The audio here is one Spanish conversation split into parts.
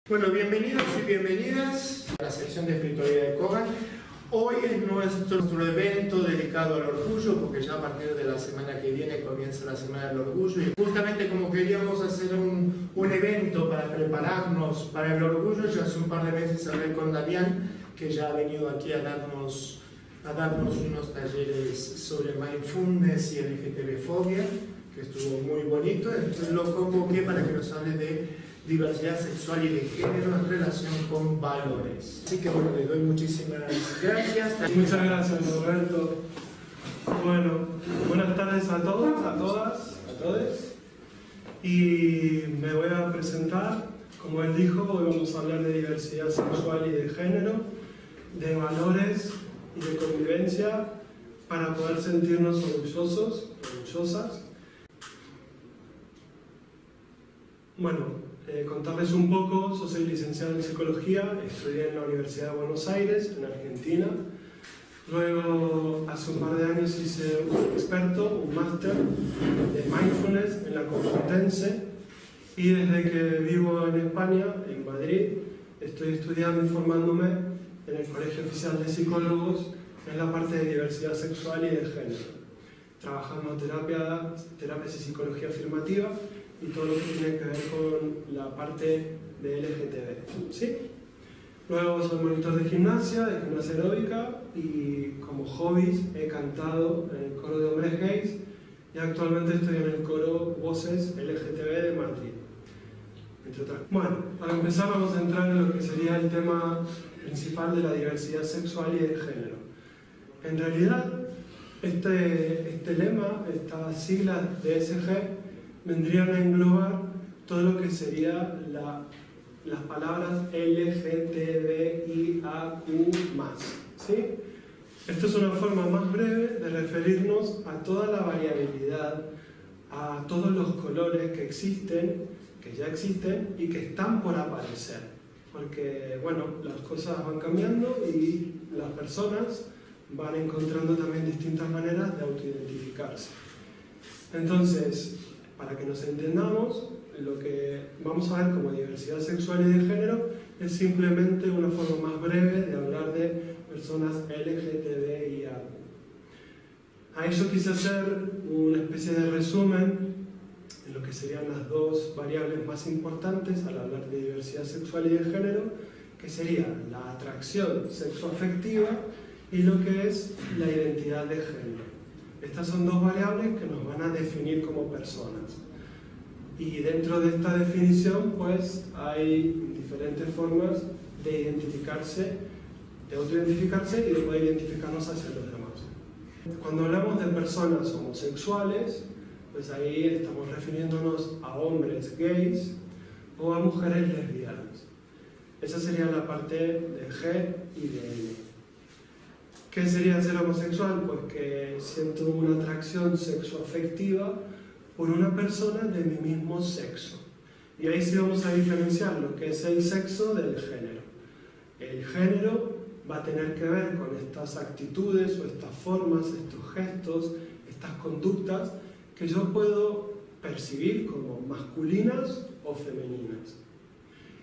Bueno, bienvenidos y bienvenidas a la sección de espiritualidad de Kogan. Hoy es nuestro evento dedicado al orgullo, porque ya a partir de la semana que viene comienza la Semana del Orgullo. Y justamente como queríamos hacer un evento para prepararnos para el orgullo, ya hace un par de meses hablé con Damián, que ya ha venido aquí a darnos unos talleres sobre mindfulness y LGTB-fobia, que estuvo muy bonito. Entonces lo convoqué para que nos hable de diversidad sexual y de género en relación con valores. Así que bueno, les doy muchísimas gracias. Muchas gracias, Roberto. Bueno, buenas tardes a todos, a todas, a todos. Y me voy a presentar. Como él dijo, hoy vamos a hablar de diversidad sexual y de género, de valores y de convivencia para poder sentirnos orgullosos, orgullosas. Bueno, contarles un poco. Yo soy licenciado en Psicología, estudié en la Universidad de Buenos Aires, en Argentina. Luego, hace un par de años hice un experto, un máster de Mindfulness en la Complutense. Y desde que vivo en España, en Madrid, estoy estudiando y formándome en el Colegio Oficial de Psicólogos en la parte de diversidad sexual y de género, trabajando terapias y psicología afirmativa y todo lo que tiene que ver con la parte de LGTB. ¿Sí? Luego soy monitor de gimnasia aeróbica, y como hobbies he cantado en el coro de hombres gays y actualmente estoy en el coro Voces LGTB de Madrid, entre otras. Bueno, para empezar vamos a entrar en lo que sería el tema principal de la diversidad sexual y de género. En realidad, este lema, estas siglas de DSG, vendrían a englobar todo lo que sería las palabras LGTBIAQ+. ¿Sí? Esto es una forma más breve de referirnos a toda la variabilidad, a todos los colores que existen, que ya existen y que están por aparecer. Porque, bueno, las cosas van cambiando y las personas van encontrando también distintas maneras de autoidentificarse. Entonces, para que nos entendamos, lo que vamos a ver como diversidad sexual y de género es simplemente una forma más breve de hablar de personas LGTBIQ. A ello quise hacer una especie de resumen de lo que serían las dos variables más importantes al hablar de diversidad sexual y de género, que sería la atracción sexoafectiva y lo que es la identidad de género. Estas son dos variables que nos van a definir como personas. Y dentro de esta definición, pues, hay diferentes formas de identificarse, de autoidentificarse y de poder identificarnos hacia los demás. Cuando hablamos de personas homosexuales, pues ahí estamos refiriéndonos a hombres gays o a mujeres lesbianas. Esa sería la parte de G y de L. ¿Qué sería ser homosexual? Pues que siento una atracción sexoafectiva por una persona de mi mismo sexo. Y ahí sí vamos a diferenciar lo que es el sexo del género. El género va a tener que ver con estas actitudes o estas formas, estos gestos, estas conductas que yo puedo percibir como masculinas o femeninas.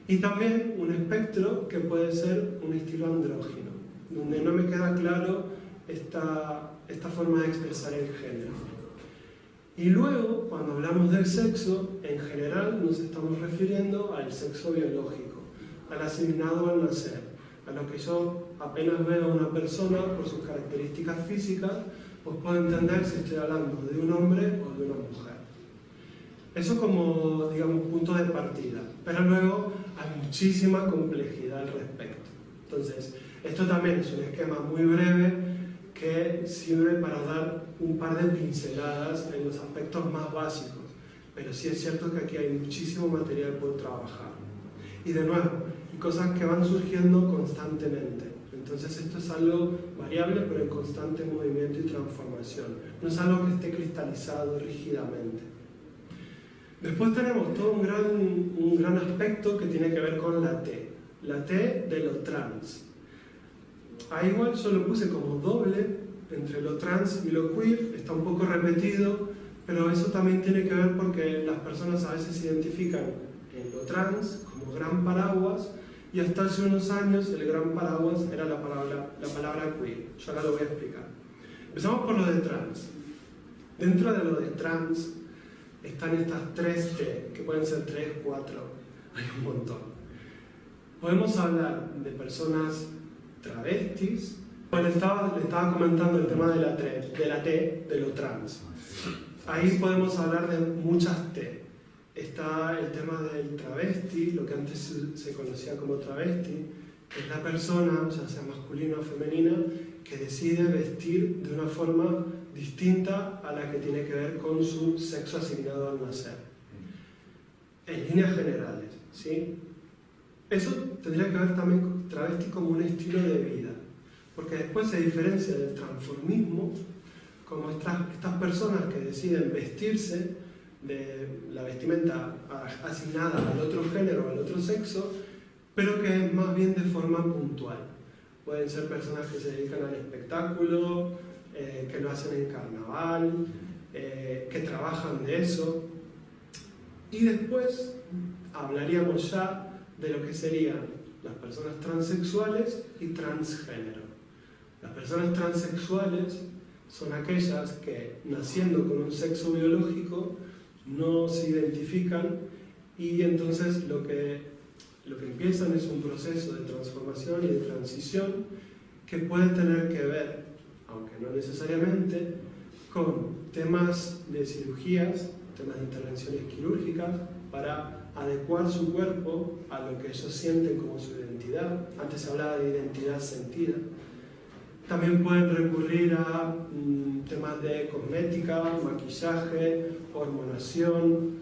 Y también un espectro que puede ser un estilo andrógino, donde no me queda claro esta forma de expresar el género. Y luego, cuando hablamos del sexo, en general nos estamos refiriendo al sexo biológico, al asignado al nacer, a lo que yo apenas veo a una persona por sus características físicas, pues puedo entender si estoy hablando de un hombre o de una mujer. Eso como, digamos, punto de partida, pero luego hay muchísima complejidad al respecto. Entonces, esto también es un esquema muy breve que sirve para dar un par de pinceladas en los aspectos más básicos, pero sí es cierto que aquí hay muchísimo material por trabajar. Y de nuevo, hay cosas que van surgiendo constantemente. Entonces esto es algo variable pero en constante movimiento y transformación. No es algo que esté cristalizado rígidamente. Después tenemos todo un gran aspecto que tiene que ver con la T. La T de lo trans. Ahí igual yo lo puse como doble entre lo trans y lo queer, está un poco repetido, pero eso también tiene que ver porque las personas a veces se identifican en lo trans como gran paraguas, y hasta hace unos años el gran paraguas era la palabra queer. Yo ahora lo voy a explicar. Empezamos por lo de trans. Dentro de lo de trans están estas 3 T, que pueden ser 3, 4, hay un montón. Podemos hablar de personas travestis. Le estaba comentando el tema de la T, de lo trans. Ahí podemos hablar de muchas T. Está el tema del travesti, lo que antes se conocía como travesti, que es la persona, ya sea masculina o femenina, que decide vestir de una forma distinta a la que tiene que ver con su sexo asignado al nacer. En líneas generales, ¿sí? Eso tendría que ver también con travesti como un estilo de vida, porque después se diferencia del transformismo como estas personas que deciden vestirse de la vestimenta asignada al otro género o al otro sexo, pero que es más bien de forma puntual. Pueden ser personas que se dedican al espectáculo, que lo hacen en carnaval, que trabajan de eso. Y después hablaríamos ya de lo que serían las personas transexuales y transgénero. Las personas transexuales son aquellas que, naciendo con un sexo biológico, no se identifican, y entonces lo que empiezan es un proceso de transformación y de transición que puede tener que ver, aunque no necesariamente, con temas de cirugías, temas de intervenciones quirúrgicas para adecuar su cuerpo a lo que ellos sienten como su identidad. Antes se hablaba de identidad sentida. También pueden recurrir a temas de cosmética, maquillaje, hormonación,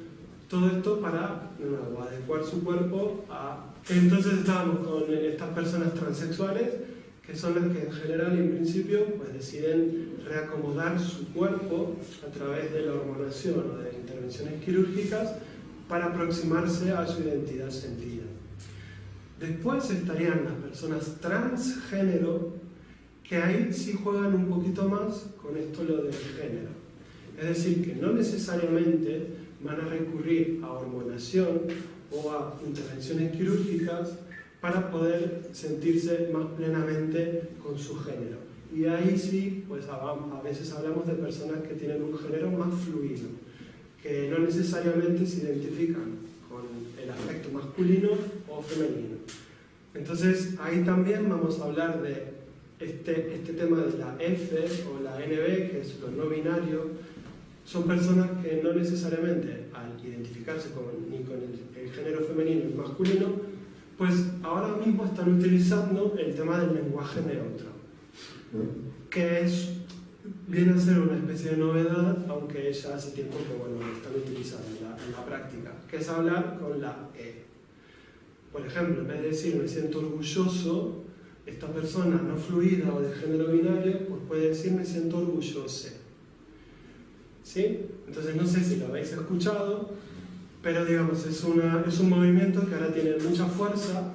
todo esto para, de nuevo, adecuar su cuerpo a... Entonces estábamos con estas personas transexuales, que son las que en general y en principio pues deciden reacomodar su cuerpo a través de la hormonación o de intervenciones quirúrgicas para aproximarse a su identidad sentida. Después estarían las personas transgénero, que ahí sí juegan un poquito más con esto lo del género. Es decir, que no necesariamente van a recurrir a hormonación o a intervenciones quirúrgicas para poder sentirse más plenamente con su género. Y ahí sí, pues a veces hablamos de personas que tienen un género más fluido, que no necesariamente se identifican con el aspecto masculino o femenino. Entonces ahí también vamos a hablar de este tema de la F o la NB, que es lo no binario. Son personas que no necesariamente al identificarse ni con el género femenino ni masculino, pues ahora mismo están utilizando el tema del lenguaje neutro, que viene a ser una especie de novedad, aunque ya hace tiempo que lo están utilizando en la práctica, que es hablar con la E. Por ejemplo, en vez de decir me siento orgulloso, esta persona no fluida o de género binario, pues puede decir me siento orgullose. ¿Sí? Entonces no sé si lo habéis escuchado, pero digamos, es un movimiento que ahora tiene mucha fuerza,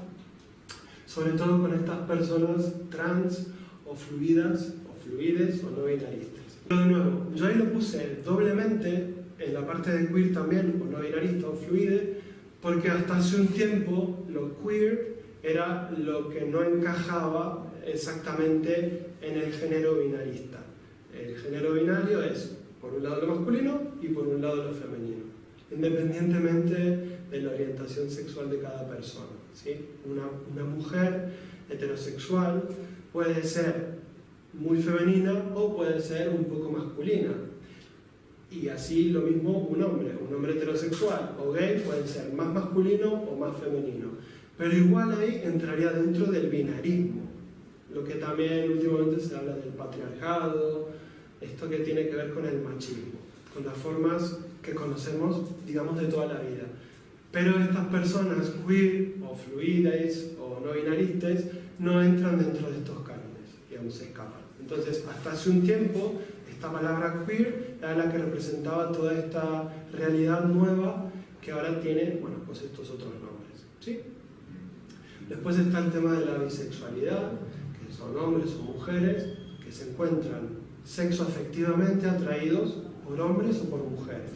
sobre todo con estas personas trans o fluidas, o fluides o no binaristas. Pero de nuevo, yo ahí lo puse doblemente en la parte de queer también, o no binarista o fluide, porque hasta hace un tiempo lo queer era lo que no encajaba exactamente en el género binarista. El género binario es, por un lado, lo masculino y por un lado, lo femenino, independientemente de la orientación sexual de cada persona, ¿sí? Una mujer heterosexual puede ser muy femenina o puede ser un poco masculina. Y así lo mismo un hombre heterosexual o gay puede ser más masculino o más femenino. Pero igual ahí entraría dentro del binarismo, lo que también últimamente se habla del patriarcado, esto que tiene que ver con el machismo, con las formas que conocemos, digamos, de toda la vida. Pero estas personas queer o fluides o no binaristas no entran dentro de estos cánones, digamos, se escapan. Entonces, hasta hace un tiempo, esta palabra queer era la que representaba toda esta realidad nueva que ahora tiene, bueno, pues estos otros nombres, ¿sí? Después está el tema de la bisexualidad, que son hombres o mujeres que se encuentran sexoafectivamente atraídos por hombres o por mujeres.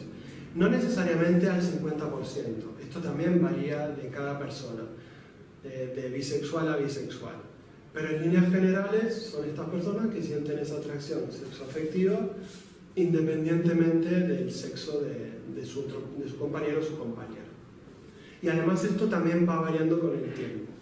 No necesariamente al 50%. Esto también varía de cada persona, de bisexual a bisexual. Pero en líneas generales son estas personas que sienten esa atracción sexoafectiva independientemente del sexo de su compañero o su compañera. Y además esto también va variando con el tiempo.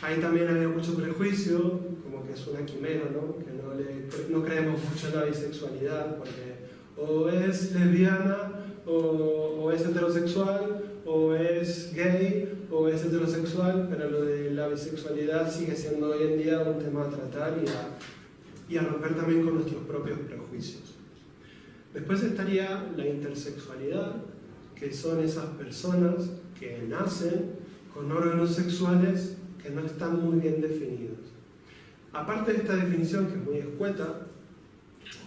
Ahí también hay mucho prejuicio, como que es una quimera, ¿no? Que no creemos mucho en la bisexualidad, porque o es lesbiana, o es heterosexual, o es gay, o es heterosexual, pero lo de la bisexualidad sigue siendo hoy en día un tema a tratar y a romper también con nuestros propios prejuicios. Después estaría la intersexualidad, que son esas personas que nacen con órganos sexuales que no están muy bien definidos. Aparte de esta definición, que es muy escueta,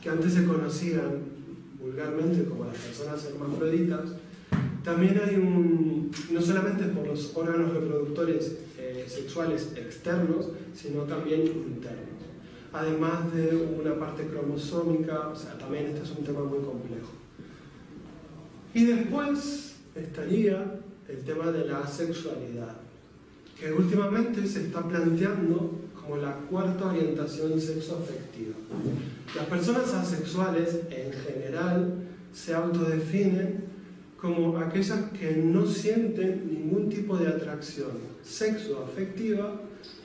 que antes se conocían vulgarmente como las personas hermafroditas, también hay no solamente por los órganos reproductores sexuales externos, sino también internos. Además de una parte cromosómica, o sea, también este es un tema muy complejo. Y después estaría el tema de la asexualidad, que últimamente se está planteando como la cuarta orientación sexoafectiva. Las personas asexuales, en general, se autodefinen como aquellas que no sienten ningún tipo de atracción sexoafectiva,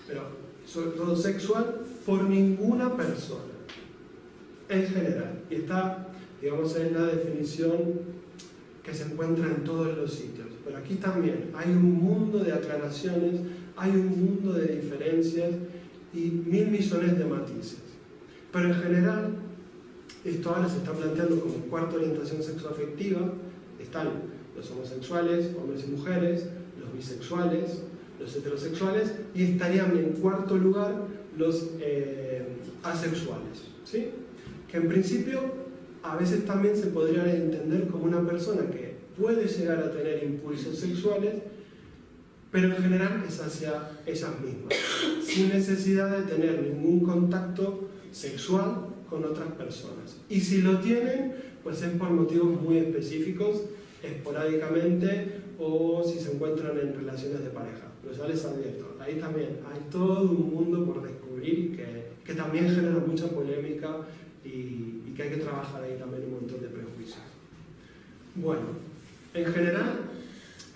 pero sobre todo sexual, por ninguna persona, en general. Y está, digamos, en la definición que se encuentra en todos los sitios. Pero aquí también hay un mundo de aclaraciones, hay un mundo de diferencias y 1000 millones de matices. Pero en general, esto ahora se está planteando como cuarta orientación sexoafectiva. Están los homosexuales, hombres y mujeres, los bisexuales, los heterosexuales, y estarían en cuarto lugar los asexuales, ¿sí? Que en principio a veces también se podría entender como una persona que puede llegar a tener impulsos sexuales, pero en general es hacia ellas mismas, sin necesidad de tener ningún contacto sexual con otras personas. Y si lo tienen, pues es por motivos muy específicos, esporádicamente, o si se encuentran en relaciones de pareja. Pero ya les advierto, ahí también hay todo un mundo por descubrir que también genera mucha polémica y que hay que trabajar ahí también un montón de prejuicios. Bueno, en general,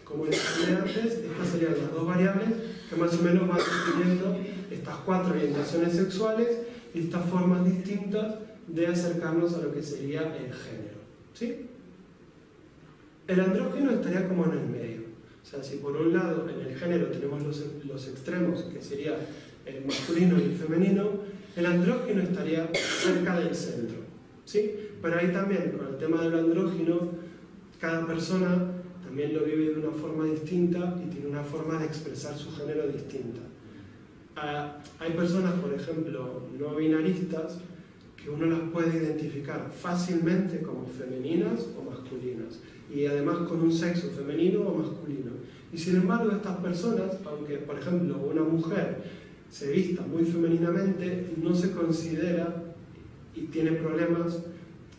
como les dije antes, estas serían las dos variables que más o menos van definiendo estas cuatro orientaciones sexuales y estas formas distintas de acercarnos a lo que sería el género, ¿sí? El andrógino estaría como en el medio. O sea, si por un lado en el género tenemos los extremos, que sería el masculino y el femenino, el andrógino estaría cerca del centro, ¿sí? Pero ahí también, con el tema del andrógino, cada persona también lo vive de una forma distinta y tiene una forma de expresar su género distinta. Hay personas, por ejemplo, no binaristas, que uno las puede identificar fácilmente como femeninas o masculinas, y además con un sexo femenino o masculino. Y sin embargo, estas personas, aunque por ejemplo una mujer se vista muy femeninamente, no se considera y tiene problemas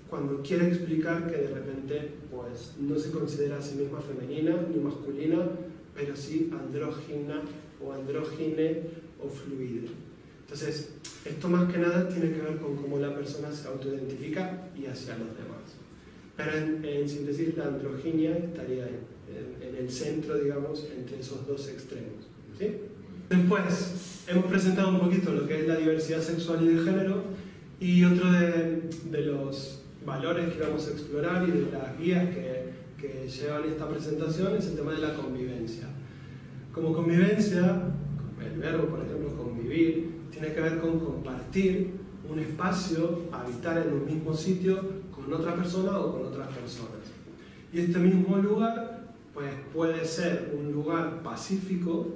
cuando quiere explicar que de repente pues, no se considera a sí misma femenina ni masculina, pero sí andrógina o andrógine o fluide. Entonces, esto más que nada tiene que ver con cómo la persona se autoidentifica y hacia los demás. Pero en síntesis, la androginia estaría en el centro, digamos, entre esos dos extremos, ¿sí? Después, hemos presentado un poquito lo que es la diversidad sexual y de género, y otro de los valores que vamos a explorar y de las guías que llevan esta presentación es el tema de la convivencia. Como convivencia, el verbo, por ejemplo, convivir, tiene que ver con compartir un espacio, habitar en un mismo sitio con otra persona o con otras personas. Y este mismo lugar pues, puede ser un lugar pacífico,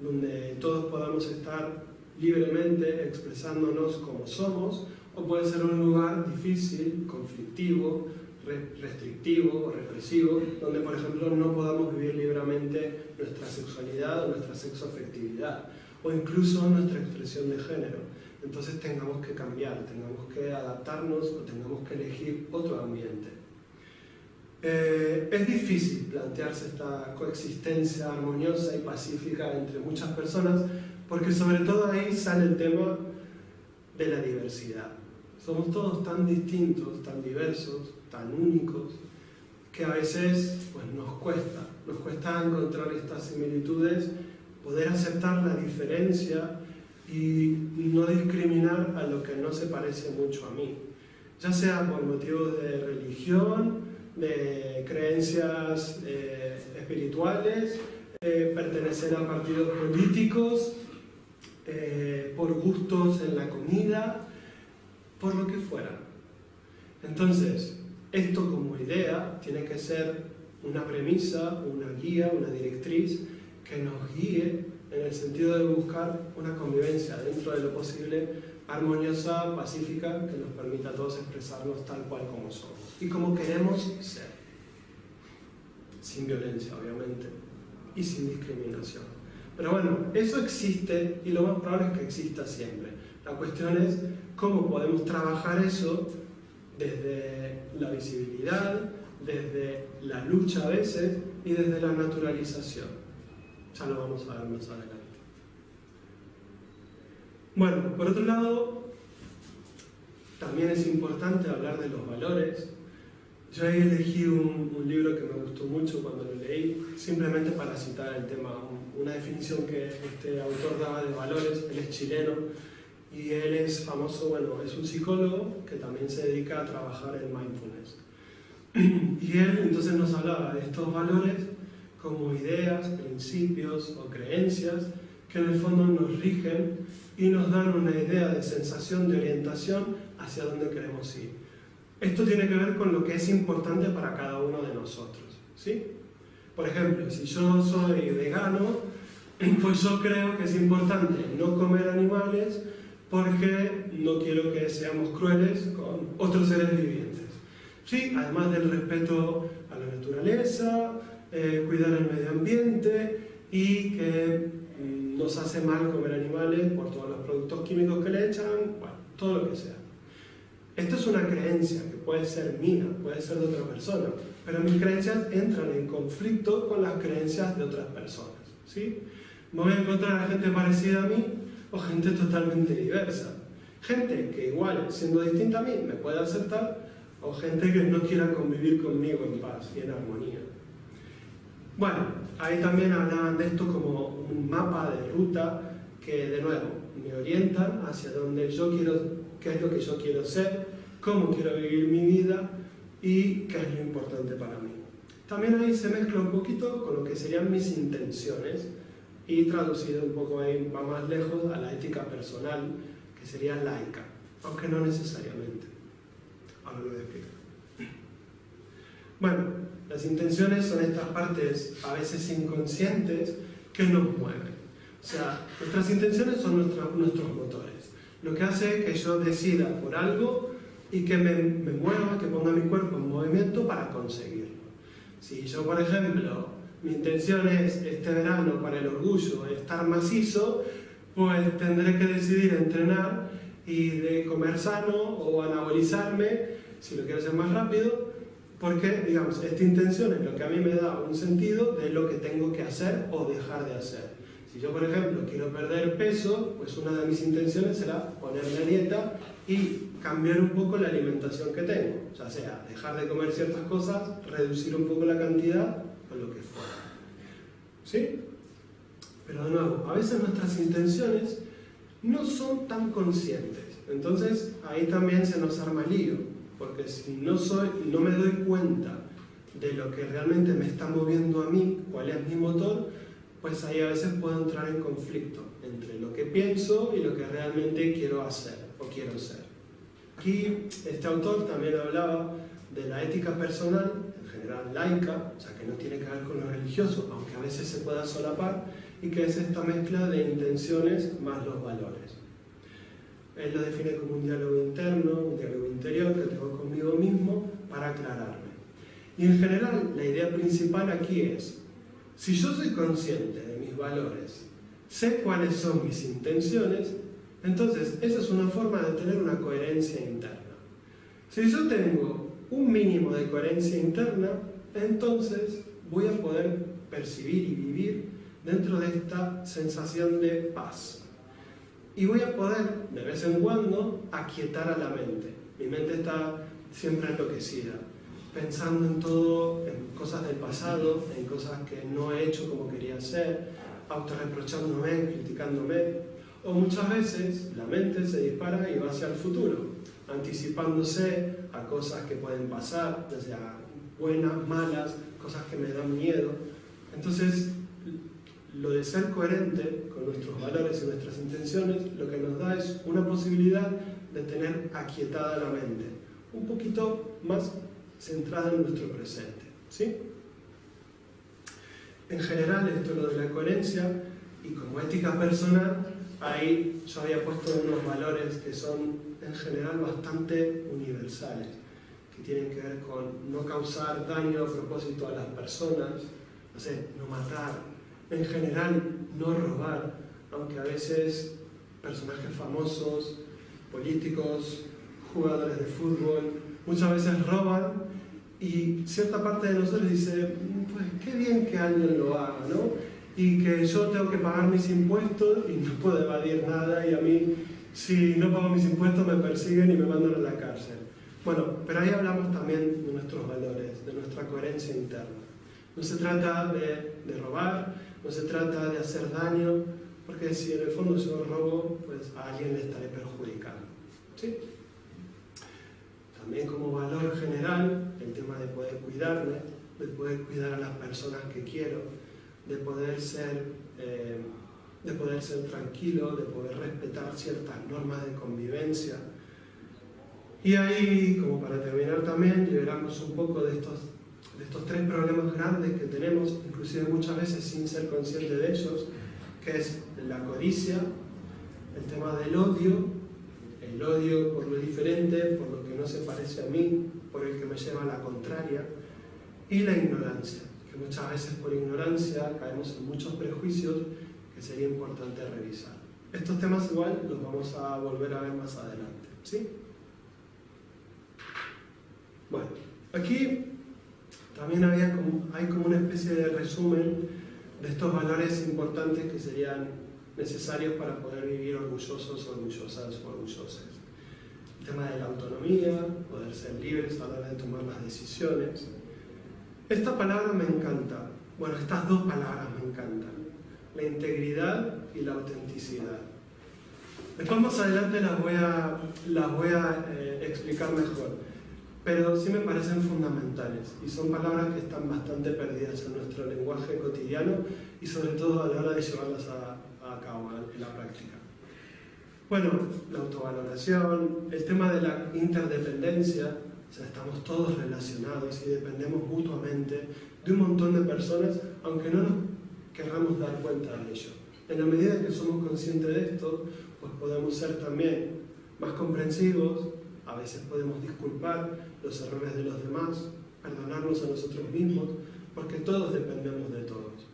donde todos podamos estar libremente expresándonos como somos, o puede ser un lugar difícil, conflictivo, restrictivo o represivo, donde por ejemplo no podamos vivir libremente nuestra sexualidad o nuestra sexoafectividad, o incluso nuestra expresión de género. Entonces tengamos que cambiar, tengamos que adaptarnos o tengamos que elegir otro ambiente. Es difícil plantearse esta coexistencia armoniosa y pacífica entre muchas personas, porque sobre todo ahí sale el tema de la diversidad. Somos todos tan distintos, tan diversos, tan únicos, que a veces pues, nos cuesta encontrar estas similitudes, poder aceptar la diferencia y no discriminar a lo que no se parece mucho a mí, ya sea por motivos de religión, de creencias espirituales, pertenecer a partidos políticos, por gustos en la comida, por lo que fuera. Entonces, esto como idea tiene que ser una premisa, una guía, una directriz que nos guíe en el sentido de buscar una convivencia dentro de lo posible armoniosa, pacífica, que nos permita a todos expresarnos tal cual como somos y como queremos ser, sin violencia obviamente y sin discriminación. Pero bueno, eso existe y lo más probable es que exista siempre. La cuestión es cómo podemos trabajar eso desde la visibilidad, desde la lucha a veces y desde la naturalización. Ya lo vamos a ver más adelante. Bueno, por otro lado, también es importante hablar de los valores. Yo ahí elegí un libro que me gustó mucho cuando lo leí, simplemente para citar el tema, una definición que este autor daba de valores. Él es chileno y él es famoso, bueno, es un psicólogo que también se dedica a trabajar en mindfulness. Y él entonces nos hablaba de estos valores como ideas, principios o creencias que en el fondo nos rigen y nos dan una idea de sensación, de orientación hacia dónde queremos ir. Esto tiene que ver con lo que es importante para cada uno de nosotros, ¿sí? Por ejemplo, si yo soy vegano, pues yo creo que es importante no comer animales porque no quiero que seamos crueles con otros seres vivientes. Sí, además del respeto a la naturaleza, cuidar el medio ambiente y que nos hace mal comer animales por todos los productos químicos que le echan, bueno, todo lo que sea. Esto es una creencia que puede ser mía, puede ser de otra persona, pero mis creencias entran en conflicto con las creencias de otras personas, ¿sí? Me voy a encontrar a gente parecida a mí o gente totalmente diversa. Gente que igual, siendo distinta a mí, me puede aceptar, o gente que no quiera convivir conmigo en paz y en armonía. Bueno, ahí también hablaban de esto como un mapa de ruta que, de nuevo, me orienta hacia donde yo quiero, qué es lo que yo quiero ser, cómo quiero vivir mi vida y qué es lo importante para mí. También ahí se mezcla un poquito con lo que serían mis intenciones y traducido un poco ahí, va más lejos a la ética personal, que sería laica, aunque no necesariamente. Ahora lo voy a explicar. Bueno, las intenciones son estas partes a veces inconscientes que nos mueven. O sea, nuestras intenciones son nuestros motores. Lo que hace que yo decida por algo y que me mueva, que ponga mi cuerpo en movimiento para conseguirlo. Si yo, por ejemplo, mi intención es este verano para el orgullo estar macizo, pues tendré que decidir entrenar y de comer sano o anabolizarme, si lo quiero hacer más rápido, porque, digamos, esta intención es lo que a mí me da un sentido de lo que tengo que hacer o dejar de hacer. Si yo, por ejemplo, quiero perder peso, pues una de mis intenciones será ponerme a dieta y cambiar un poco la alimentación que tengo. Ya sea, dejar de comer ciertas cosas, reducir un poco la cantidad o lo que fuera. ¿Sí? Pero de nuevo, a veces nuestras intenciones no son tan conscientes. Entonces, ahí también se nos arma lío. Porque si no me doy cuenta de lo que realmente me está moviendo a mí, cuál es mi motor, pues ahí a veces puedo entrar en conflicto entre lo que pienso y lo que realmente quiero hacer o quiero ser. Aquí este autor también hablaba de la ética personal, en general laica, o sea que no tiene que ver con lo religioso, aunque a veces se pueda solapar, y que es esta mezcla de intenciones más los valores. Él lo define como un diálogo interno, un diálogo interior que tengo conmigo mismo para aclararme. Y en general la idea principal aquí es, si yo soy consciente de mis valores, sé cuáles son mis intenciones, entonces esa es una forma de tener una coherencia interna. Si yo tengo un mínimo de coherencia interna, entonces voy a poder percibir y vivir dentro de esta sensación de paz. Y voy a poder, de vez en cuando, aquietar a la mente. Mi mente está siempre enloquecida, pensando en todo, en cosas del pasado, en cosas que no he hecho como quería hacer, autorreprochándome, criticándome. O muchas veces la mente se dispara y va hacia el futuro, anticipándose a cosas que pueden pasar, ya sea buenas, malas, cosas que me dan miedo. Entonces, lo de ser coherente con nuestros valores y nuestras intenciones, lo que nos da es una posibilidad de tener aquietada la mente, un poquito más centrada en nuestro presente, ¿sí? En general, esto es lo de la coherencia, y como ética personal, ahí yo había puesto unos valores que son en general bastante universales, que tienen que ver con no causar daño a propósito a las personas, no sé, no matar, en general no robar, aunque a veces personajes famosos, políticos, jugadores de fútbol, muchas veces roban y cierta parte de nosotros dice, pues qué bien que alguien lo haga, ¿no? Y que yo tengo que pagar mis impuestos y no puedo evadir nada y a mí, si no pago mis impuestos, me persiguen y me mandan a la cárcel. Bueno, pero ahí hablamos también de nuestros valores, de nuestra coherencia interna. No se trata de robar, no se trata de hacer daño, porque si en el fondo yo robo, pues a alguien le estaré perjudicando, ¿sí? También como valor general, el tema de poder cuidarme, de poder cuidar a las personas que quiero, de poder ser tranquilo, de poder respetar ciertas normas de convivencia. Y ahí, como para terminar también, liberarnos un poco de estos tres problemas grandes que tenemos, inclusive muchas veces sin ser conscientes de ellos, que es la codicia, el tema del odio, el odio por lo diferente, por lo que no se parece a mí, por el que me lleva a la contraria, y la ignorancia, que muchas veces por ignorancia caemos en muchos prejuicios que sería importante revisar. Estos temas igual los vamos a volver a ver más adelante, ¿sí? Bueno, aquí también hay como una especie de resumen de estos valores importantes que serían necesarios para poder vivir orgullosos, orgullosas o orgulloses. El tema de la autonomía, poder ser libres a la hora de tomar las decisiones. Esta palabra me encanta. Bueno, estas dos palabras me encantan. La integridad y la autenticidad. Después más adelante las voy a explicar mejor. Pero sí me parecen fundamentales y son palabras que están bastante perdidas en nuestro lenguaje cotidiano y sobre todo a la hora de llevarlas a cabo en la práctica. Bueno, la autovaloración, el tema de la interdependencia, o sea, estamos todos relacionados y dependemos mutuamente de un montón de personas, aunque no nos querramos dar cuenta de ello. En la medida que somos conscientes de esto, pues podemos ser también más comprensivos, a veces podemos disculpar los errores de los demás, perdonarnos a nosotros mismos, porque todos dependemos de todos.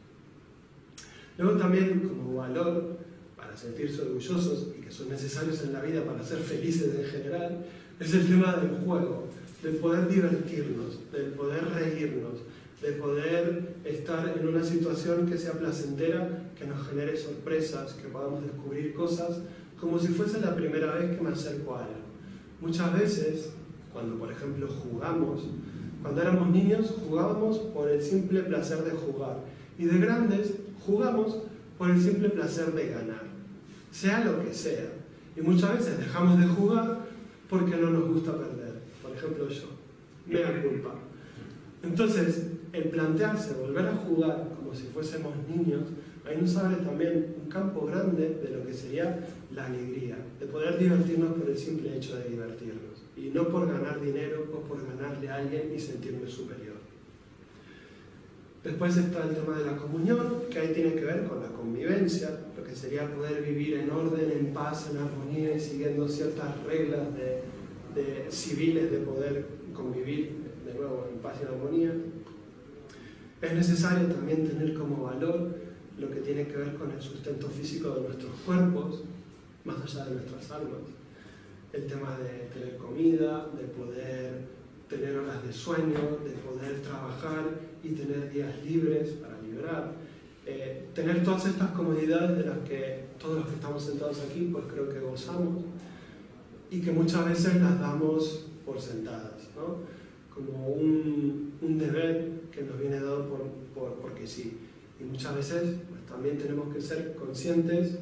Luego también, como valor, para sentirse orgullosos y que son necesarios en la vida para ser felices en general, es el tema del juego, del poder divertirnos, del poder reírnos, de poder estar en una situación que sea placentera, que nos genere sorpresas, que podamos descubrir cosas, como si fuese la primera vez que me acerco a algo. Muchas veces, cuando por ejemplo jugamos, cuando éramos niños jugábamos por el simple placer de jugar y de grandes jugamos por el simple placer de ganar, sea lo que sea. Y muchas veces dejamos de jugar porque no nos gusta perder. Por ejemplo yo, me da culpa. Entonces, el plantearse volver a jugar como si fuésemos niños, ahí nos abre también un campo grande de lo que sería la alegría, de poder divertirnos por el simple hecho de divertirnos, y no por ganar dinero o por ganarle a alguien y sentirme superior. Después está el tema de la comunión, que ahí tiene que ver con la convivencia, lo que sería poder vivir en orden, en paz, en armonía y siguiendo ciertas reglas civiles de poder convivir de nuevo en paz y en armonía. Es necesario también tener como valor lo que tiene que ver con el sustento físico de nuestros cuerpos, más allá de nuestras almas. El tema de tener comida, de poder tener horas de sueño, de poder trabajar y tener días libres para liberar. Tener todas estas comodidades de las que todos los que estamos sentados aquí pues creo que gozamos y que muchas veces las damos por sentadas, ¿no? Como un deber que nos viene dado porque sí. Y muchas veces pues, también tenemos que ser conscientes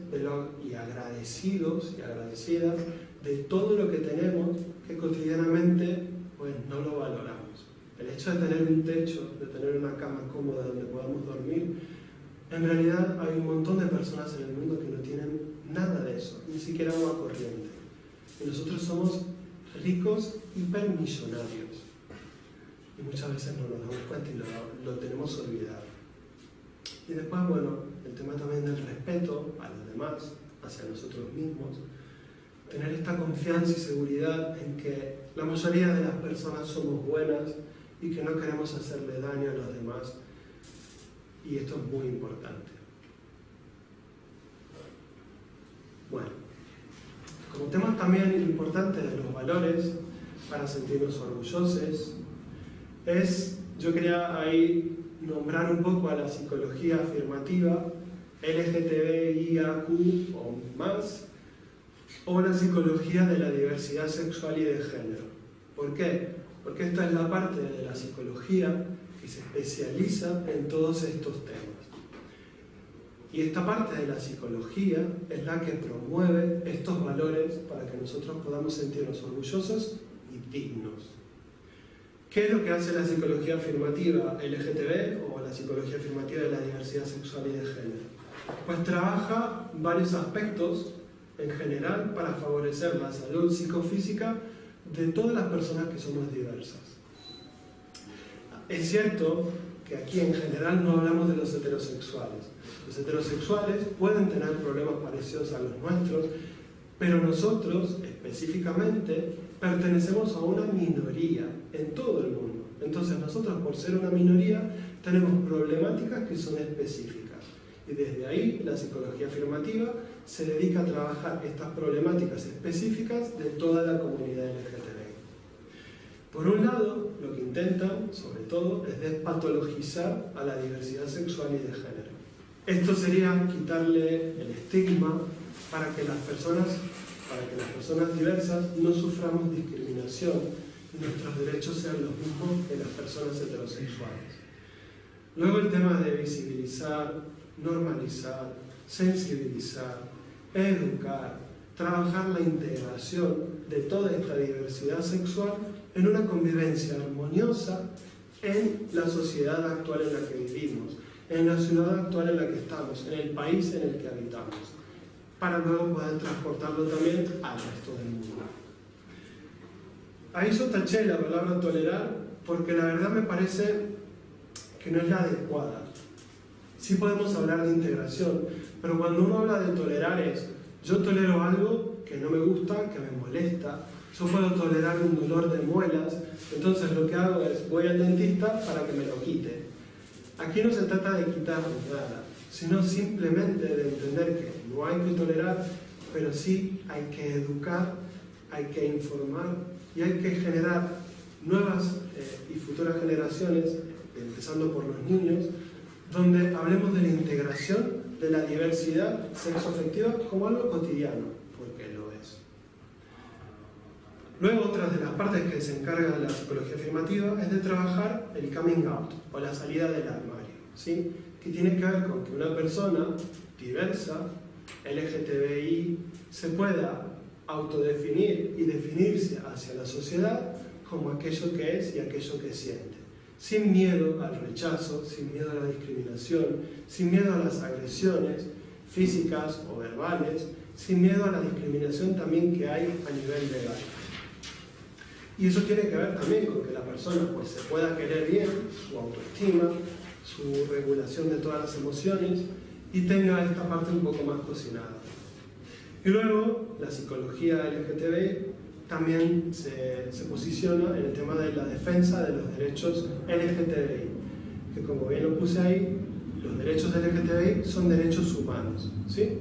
y agradecidos y agradecidas de todo lo que tenemos que cotidianamente pues, no lo valoramos. El hecho de tener un techo, de tener una cama cómoda donde podamos dormir, en realidad hay un montón de personas en el mundo que no tienen nada de eso, ni siquiera agua corriente. Y nosotros somos ricos hipermillonarios. Y muchas veces no nos damos cuenta y lo tenemos olvidado. Y después, bueno, el tema también del respeto a los demás, hacia nosotros mismos. Tener esta confianza y seguridad en que la mayoría de las personas somos buenas y que no queremos hacerle daño a los demás. Y esto es muy importante. Bueno, como temas también importantes de los valores para sentirnos orgullosos, yo quería ahí nombrar un poco a la psicología afirmativa, LGTBIAQ o más, o la psicología de la diversidad sexual y de género. ¿Por qué? Porque esta es la parte de la psicología que se especializa en todos estos temas. Y esta parte de la psicología es la que promueve estos valores para que nosotros podamos sentirnos orgullosos y dignos. ¿Qué es lo que hace la psicología afirmativa LGTB o la psicología afirmativa de la diversidad sexual y de género? Pues trabaja varios aspectos en general para favorecer la salud psicofísica de todas las personas que somos diversas. Es cierto que aquí en general no hablamos de los heterosexuales. Los heterosexuales pueden tener problemas parecidos a los nuestros, pero nosotros específicamente pertenecemos a una minoría en todo el mundo. Entonces nosotros, por ser una minoría, tenemos problemáticas que son específicas. Y desde ahí la psicología afirmativa se dedica a trabajar estas problemáticas específicas de toda la comunidad LGTBI. Por un lado, lo que intentan, sobre todo, es despatologizar a la diversidad sexual y de género. Esto sería quitarle el estigma para que las personas diversas no suframos discriminación y nuestros derechos sean los mismos que las personas heterosexuales. Luego el tema de visibilizar, normalizar, sensibilizar, educar, trabajar la integración de toda esta diversidad sexual en una convivencia armoniosa en la sociedad actual en la que vivimos, en la ciudad actual en la que estamos, en el país en el que habitamos, para luego poder transportarlo también al resto del mundo. Ahí yo taché la palabra tolerar porque la verdad me parece que no es la adecuada. Sí podemos hablar de integración, pero cuando uno habla de tolerar es, yo tolero algo que no me gusta, que me molesta, yo puedo tolerar un dolor de muelas, entonces lo que hago es, voy al dentista para que me lo quite. Aquí no se trata de quitar nada, sino simplemente de entender que no hay que tolerar, pero sí hay que educar, hay que informar y hay que generar nuevas y futuras generaciones, empezando por los niños, donde hablemos de la integración de la diversidad sexoafectiva como algo cotidiano, porque lo es. Luego, otra de las partes que se encarga la psicología afirmativa es de trabajar el coming out, o la salida del armario, ¿sí? Que tiene que ver con que una persona diversa, LGTBI, se pueda autodefinir y definirse hacia la sociedad como aquello que es y aquello que siente. Sin miedo al rechazo, sin miedo a la discriminación, sin miedo a las agresiones físicas o verbales, sin miedo a la discriminación también que hay a nivel legal. Y eso tiene que ver también con que la persona pues, se pueda querer bien, su autoestima, su regulación de todas las emociones y tenga esta parte un poco más cocinada. Y luego la psicología LGTBI también se posiciona en el tema de la defensa de los derechos LGTBI, que como bien lo puse ahí, los derechos LGTBI son derechos humanos, ¿sí?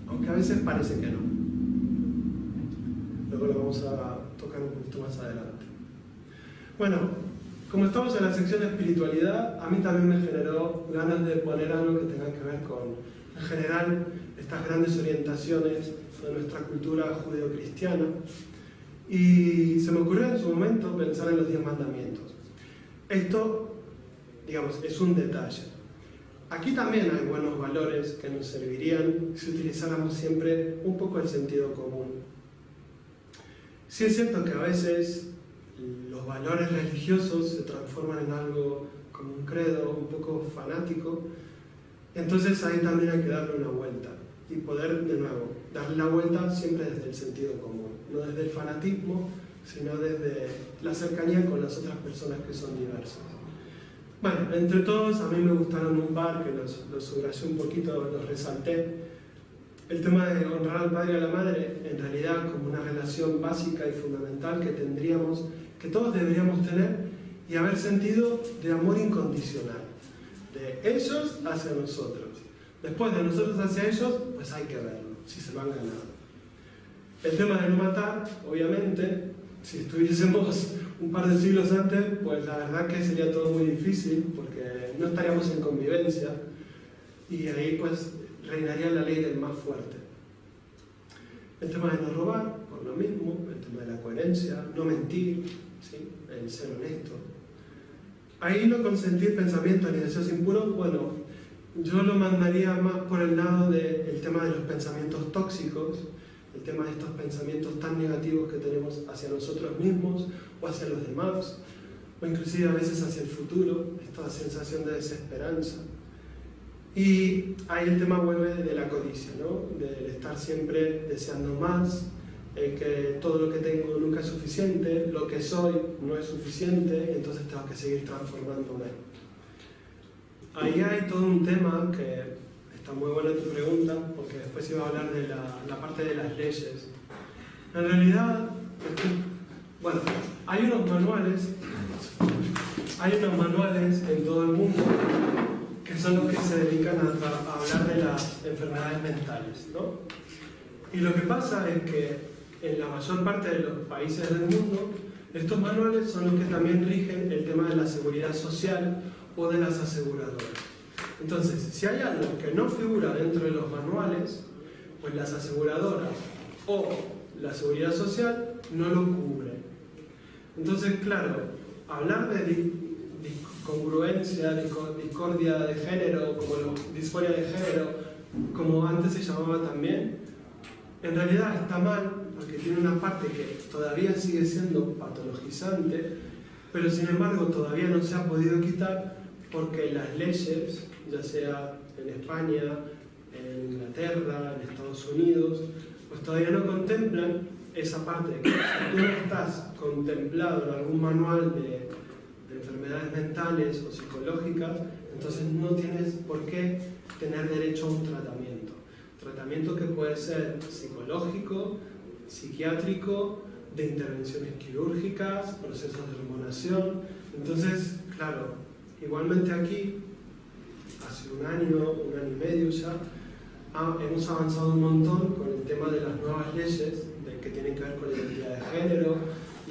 Aunque a veces parece que no. luego lo vamos a tocar un poquito más adelante. Bueno, como estamos en la sección de espiritualidad, a mí también me generó ganas de poner algo que tenga que ver con, en general, estas grandes orientaciones de nuestra cultura judeocristiana. Y se me ocurrió en su momento pensar en los 10 mandamientos. Esto, digamos, es un detalle. Aquí también hay buenos valores que nos servirían si utilizáramos siempre un poco el sentido común. Sí es cierto que a veces los valores religiosos se transforman en algo como un credo un poco fanático, entonces ahí también hay que darle una vuelta y poder, de nuevo, darle la vuelta siempre desde el sentido común, no desde el fanatismo, sino desde la cercanía con las otras personas que son diversas. Bueno, entre todos a mí me gustaron un par que los subrayé un poquito, los resalté. El tema de honrar al padre y a la madre, en realidad como una relación básica y fundamental que tendríamos, que todos deberíamos tener y haber sentido de amor incondicional, de ellos hacia nosotros. Después de nosotros hacia ellos, pues hay que verlo, si se lo han ganado. El tema de no matar, obviamente, si estuviésemos un par de siglos antes, pues la verdad que sería todo muy difícil, porque no estaríamos en convivencia, y ahí pues reinaría la ley del más fuerte. El tema de no robar, por lo mismo, el tema de la coherencia, no mentir, ¿sí? El ser honesto. Ahí no consentir pensamientos ni deseos impuros, bueno, yo lo mandaría más por el lado del tema de los pensamientos tóxicos, el tema de estos pensamientos tan negativos que tenemos hacia nosotros mismos o hacia los demás, o inclusive a veces hacia el futuro, esta sensación de desesperanza. Y ahí el tema vuelve de la codicia, ¿no? Del estar siempre deseando más, que todo lo que tengo nunca es suficiente, lo que soy no es suficiente, entonces tengo que seguir transformándome. Ahí hay todo un tema que está muy buena tu pregunta, porque después iba a hablar de la parte de las leyes. En realidad, bueno, hay unos manuales en todo el mundo que son los que se dedican a hablar de las enfermedades mentales, ¿no? Y lo que pasa es que en la mayor parte de los países del mundo, estos manuales son los que también rigen el tema de la seguridad social o de las aseguradoras. Entonces, si hay algo que no figura dentro de los manuales, pues las aseguradoras o la seguridad social no lo cubren. Entonces, claro, hablar de congruencia, discordia de género, como disforia de género, como antes se llamaba también, en realidad está mal, porque tiene una parte que todavía sigue siendo patologizante, pero sin embargo todavía no se ha podido quitar porque las leyes, ya sea en España, en Inglaterra, en Estados Unidos, pues todavía no contemplan esa parte de que si tú no estás contemplado en algún manual de enfermedades mentales o psicológicas, entonces no tienes por qué tener derecho a un tratamiento. Tratamiento que puede ser psicológico, psiquiátrico, de intervenciones quirúrgicas, procesos de hormonación. Entonces, claro, igualmente aquí, hace un año y medio ya, hemos avanzado un montón con el tema de las nuevas leyes que tienen que ver con la identidad de género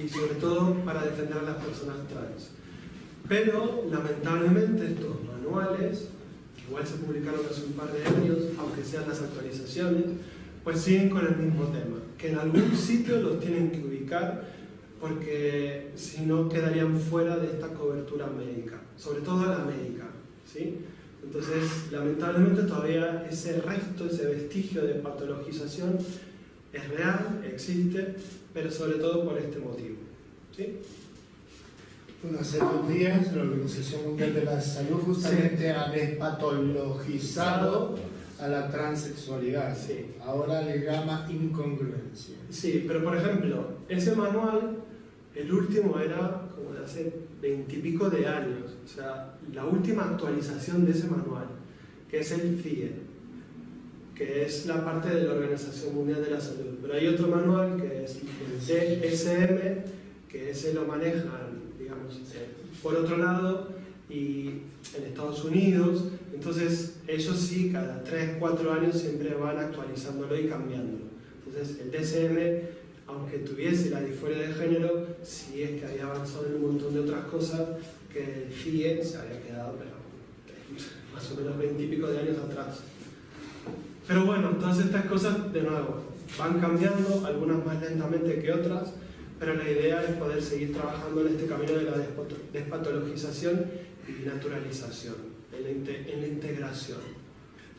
y sobre todo para defender a las personas trans. Pero, lamentablemente, estos manuales, que igual se publicaron hace un par de años, aunque sean las actualizaciones, pues siguen con el mismo tema, que en algún sitio los tienen que ubicar porque si no quedarían fuera de esta cobertura médica, sobre todo la médica, ¿sí? Entonces, lamentablemente todavía ese resto, ese vestigio de patologización es real, existe, pero sobre todo por este motivo, ¿sí? Bueno, hace 2 días la Organización Mundial de la Salud justamente ha despatologizado a la transexualidad. Sí. Ahora le llama incongruencia. Sí, pero por ejemplo, ese manual, el último era como de hace 20 y pico de años. O sea, la última actualización de ese manual, que es el CIE, que es la parte de la Organización Mundial de la Salud. Pero hay otro manual que es el DSM, que ese lo manejan, digamos, por otro lado, y en Estados Unidos. Entonces, ellos sí, cada 3-4 años siempre van actualizándolo y cambiándolo. Entonces, el DSM aunque tuviese la disforia de género, sí es que había avanzado en un montón de otras cosas que el CIE se había quedado, pero más o menos 20 y pico de años atrás. Pero bueno, todas estas cosas, de nuevo, van cambiando, algunas más lentamente que otras, pero la idea es poder seguir trabajando en este camino de la despatologización y naturalización, en la integración.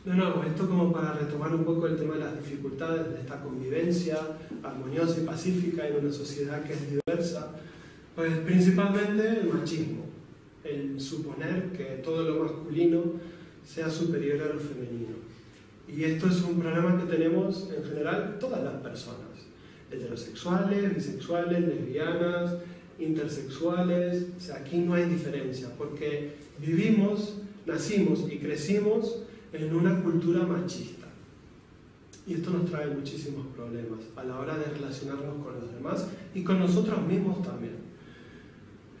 De nuevo, esto como para retomar un poco el tema de las dificultades de esta convivencia armoniosa y pacífica en una sociedad que es diversa, pues principalmente el machismo, el suponer que todo lo masculino sea superior a lo femenino. Y esto es un problema que tenemos en general todas las personas, heterosexuales, bisexuales, lesbianas, intersexuales, o sea, aquí no hay diferencia, porque vivimos, nacimos y crecimos en una cultura machista. Y esto nos trae muchísimos problemas a la hora de relacionarnos con los demás y con nosotros mismos también.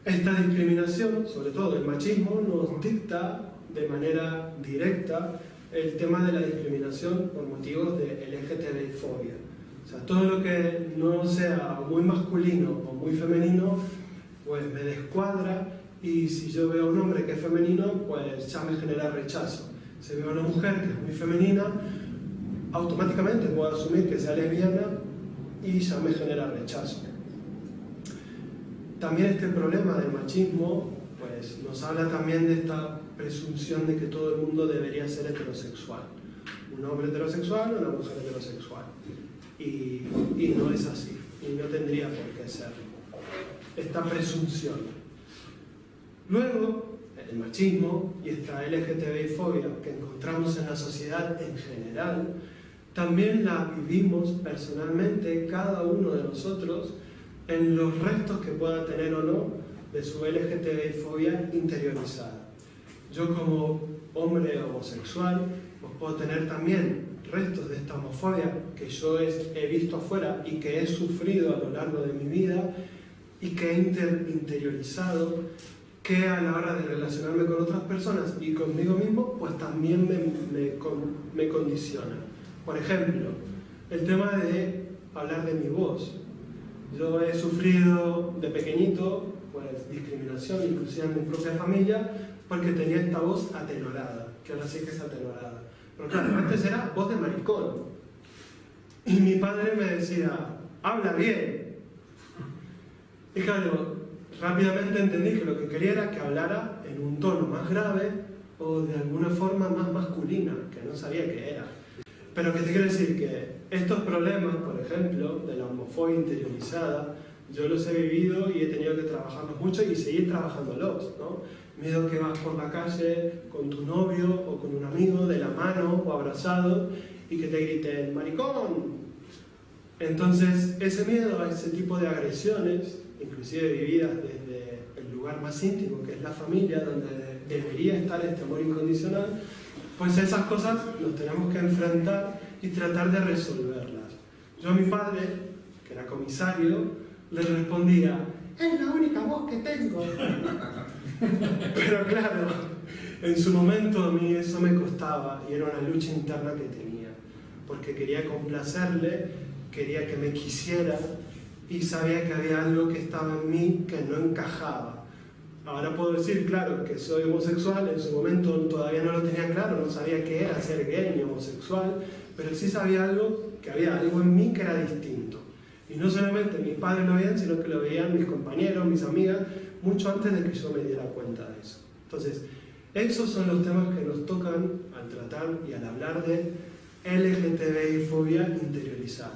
Esta discriminación, sobre todo el machismo, nos dicta de manera directa el tema de la discriminación por motivos de LGTBI-fobia. O sea, todo lo que no sea muy masculino o muy femenino, pues me descuadra, y si yo veo a un hombre que es femenino, pues ya me genera rechazo. Si veo a una mujer que es muy femenina, automáticamente puedo asumir que sea lesbiana y ya me genera rechazo. También este problema del machismo pues, nos habla también de esta presunción de que todo el mundo debería ser heterosexual. Un hombre heterosexual o una mujer heterosexual. Y no es así, y no tendría por qué ser. Esta presunción. Luego, el machismo y esta LGTBI-fobia que encontramos en la sociedad en general, también la vivimos personalmente cada uno de nosotros en los restos que pueda tener o no de su LGTBI-fobia interiorizada. Yo como hombre homosexual pues puedo tener también restos de esta homofobia que yo he visto afuera y que he sufrido a lo largo de mi vida y que he interiorizado, que a la hora de relacionarme con otras personas y conmigo mismo, pues también me condiciona. Por ejemplo, el tema de hablar de mi voz. Yo he sufrido de pequeñito pues, discriminación, inclusive en mi propia familia, porque tenía esta voz atenorada, que ahora sí que es atenorada. Pero claro, antes era voz de maricón. Y mi padre me decía, habla bien. Y claro, rápidamente entendí que lo que quería era que hablara en un tono más grave o de alguna forma más masculina, que no sabía qué era. Pero que te quiero decir que estos problemas, por ejemplo, de la homofobia interiorizada, yo los he vivido y he tenido que trabajarlos mucho y seguir trabajándolos, ¿no? Miedo que vas por la calle con tu novio o con un amigo de la mano o abrazado y que te griten ¡maricón! Entonces, ese miedo a ese tipo de agresiones, inclusive vividas desde el lugar más íntimo, que es la familia, donde debería estar este amor incondicional, pues esas cosas nos tenemos que enfrentar y tratar de resolverlas. Yo a mi padre, que era comisario, le respondía, es la única voz que tengo. Pero claro, en su momento a mí eso me costaba y era una lucha interna que tenía, porque quería complacerle, quería que me quisiera y sabía que había algo que estaba en mí que no encajaba. Ahora puedo decir, claro, que soy homosexual, en su momento todavía no lo tenía claro, no sabía qué era ser gay ni homosexual, pero sí sabía algo, que había algo en mí que era distinto. Y no solamente mis padres lo veían, sino que lo veían mis compañeros, mis amigas, mucho antes de que yo me diera cuenta de eso. Entonces, esos son los temas que nos tocan al tratar y al hablar de LGTBI-fobia interiorizada.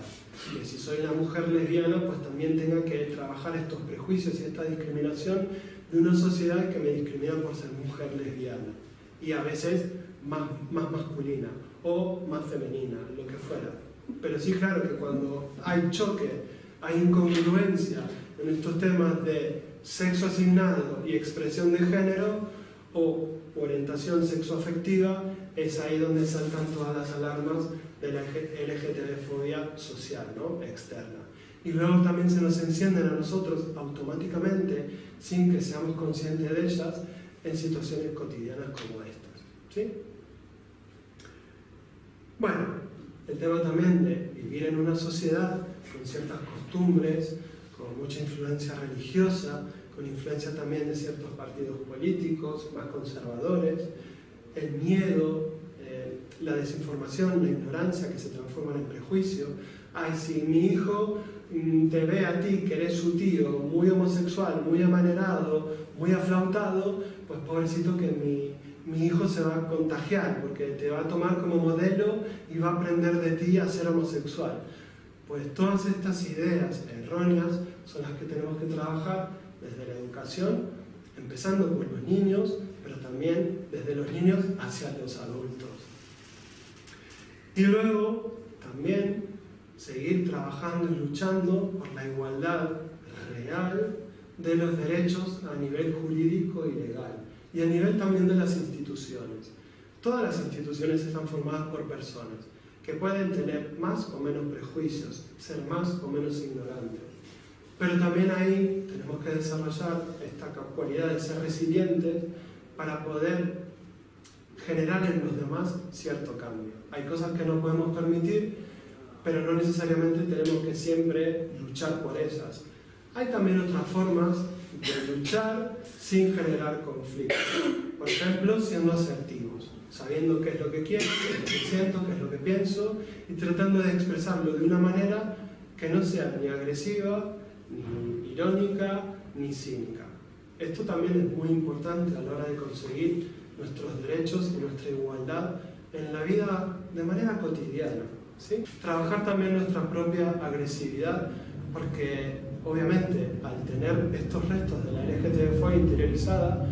Que si soy una mujer lesbiana, pues también tenga que trabajar estos prejuicios y esta discriminación de una sociedad que me discrimina por ser mujer lesbiana. Y a veces más masculina o más femenina, lo que fuera. Pero sí, claro que cuando hay choque, hay incongruencia en estos temas de sexo asignado y expresión de género o orientación sexoafectiva, es ahí donde saltan todas las alarmas de la LGTB-fobia social, ¿no? Externa. Y luego también se nos encienden a nosotros automáticamente, sin que seamos conscientes de ellas, en situaciones cotidianas como estas. ¿Sí? Bueno, el tema también de vivir en una sociedad con ciertas costumbres, con mucha influencia religiosa, con influencia también de ciertos partidos políticos más conservadores, el miedo, la desinformación, la ignorancia que se transforman en prejuicio. Ay, si mi hijo te ve a ti, que eres su tío, muy homosexual, muy amanerado, muy aflautado, pues pobrecito que mi hijo se va a contagiar, porque te va a tomar como modelo y va a aprender de ti a ser homosexual. Pues todas estas ideas erróneas son las que tenemos que trabajar desde la educación, empezando por los niños, pero también desde los niños hacia los adultos. Y luego también seguir trabajando y luchando por la igualdad real de los derechos a nivel jurídico y legal, y a nivel también de las instituciones. Todas las instituciones están formadas por personas que pueden tener más o menos prejuicios, ser más o menos ignorantes. Pero también ahí tenemos que desarrollar esta cualidad de ser resilientes para poder generar en los demás cierto cambio. Hay cosas que no podemos permitir, pero no necesariamente tenemos que siempre luchar por esas. Hay también otras formas de luchar sin generar conflicto. Por ejemplo, siendo asertivos, sabiendo qué es lo que quiero, qué es lo que siento, qué es lo que pienso, y tratando de expresarlo de una manera que no sea ni agresiva, ni irónica, ni cínica. Esto también es muy importante a la hora de conseguir nuestros derechos y nuestra igualdad en la vida de manera cotidiana, ¿sí? Trabajar también nuestra propia agresividad, porque obviamente al tener estos restos de la LGTB-fobia interiorizada,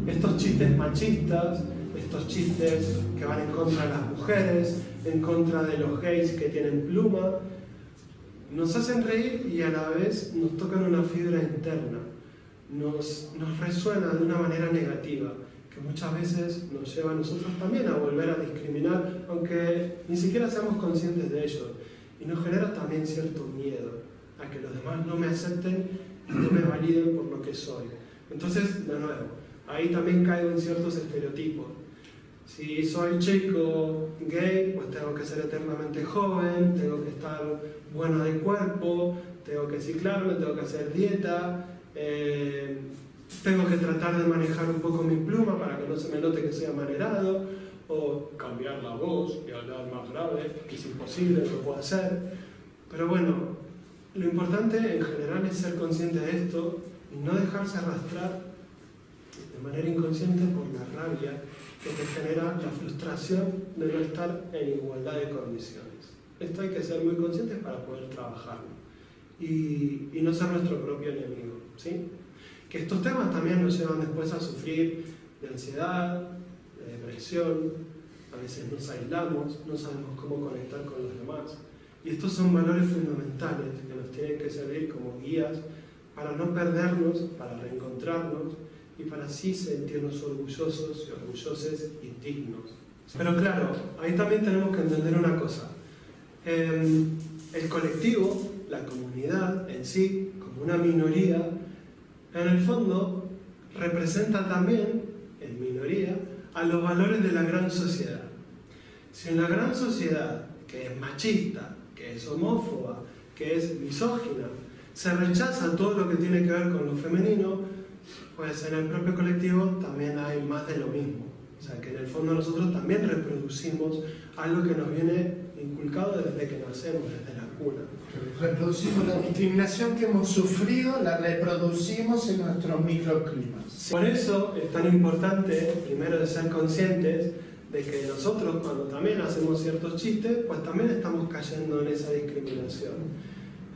estos chistes machistas, estos chistes que van en contra de las mujeres, en contra de los gays que tienen pluma, nos hacen reír y a la vez nos tocan una fibra interna, nos resuena de una manera negativa, que muchas veces nos lleva a nosotros también a volver a discriminar, aunque ni siquiera seamos conscientes de ello, y nos genera también cierto miedo a que los demás no me acepten y no me validen por lo que soy. Entonces, de nuevo, ahí también caigo en ciertos estereotipos. Si soy chico gay, pues tengo que ser eternamente joven, tengo que estar bueno de cuerpo, tengo que ciclarme, tengo que hacer dieta, tengo que tratar de manejar un poco mi pluma para que no se me note que soy amanerado, o cambiar la voz y hablar más grave, que es imposible, no lo puedo hacer. Pero bueno, lo importante en general es ser consciente de esto y no dejarse arrastrar de manera inconsciente por la rabia que te genera la frustración de no estar en igualdad de condiciones. Esto hay que ser muy conscientes para poder trabajarlo y no ser nuestro propio enemigo, ¿sí? Que estos temas también nos llevan después a sufrir de ansiedad, de depresión, a veces nos aislamos, no sabemos cómo conectar con los demás. Y estos son valores fundamentales que nos tienen que servir como guías para no perdernos, para reencontrarnos y para así sentirnos orgullosos y orgulloses y dignos. Pero claro, ahí también tenemos que entender una cosa. El colectivo, la comunidad en sí, como una minoría, en el fondo representa también, en minoría, a los valores de la gran sociedad. Si en la gran sociedad, que es machista, que es homófoba, que es misógina, se rechaza todo lo que tiene que ver con lo femenino, pues en el propio colectivo también hay más de lo mismo. O sea, que en el fondo nosotros también reproducimos algo que nos viene inculcado desde que nacemos, desde la cuna. Reproducimos la discriminación que hemos sufrido, la reproducimos en nuestros microclimas. Por eso es tan importante, primero, de ser conscientes de que nosotros, cuando también hacemos ciertos chistes, pues también estamos cayendo en esa discriminación.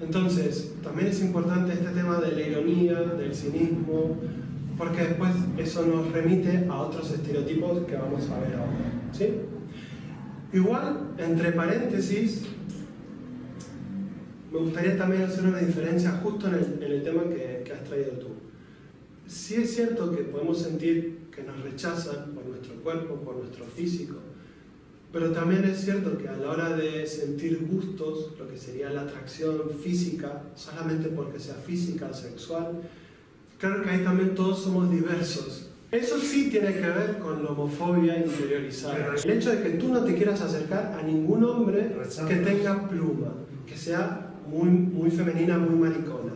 Entonces, también es importante este tema de la ironía, del cinismo, porque después eso nos remite a otros estereotipos que vamos a ver ahora, ¿sí? Igual, entre paréntesis, me gustaría también hacer una diferencia justo en el tema que has traído tú. Sí es cierto que podemos sentir que nos rechazan por nuestro cuerpo, por nuestro físico, pero también es cierto que a la hora de sentir gustos, lo que sería la atracción física, solamente porque sea física o sexual, claro que ahí también todos somos diversos. Eso sí tiene que ver con la homofobia interiorizada. El hecho de que tú no te quieras acercar a ningún hombre que tenga pluma, que sea muy femenina, muy maricona.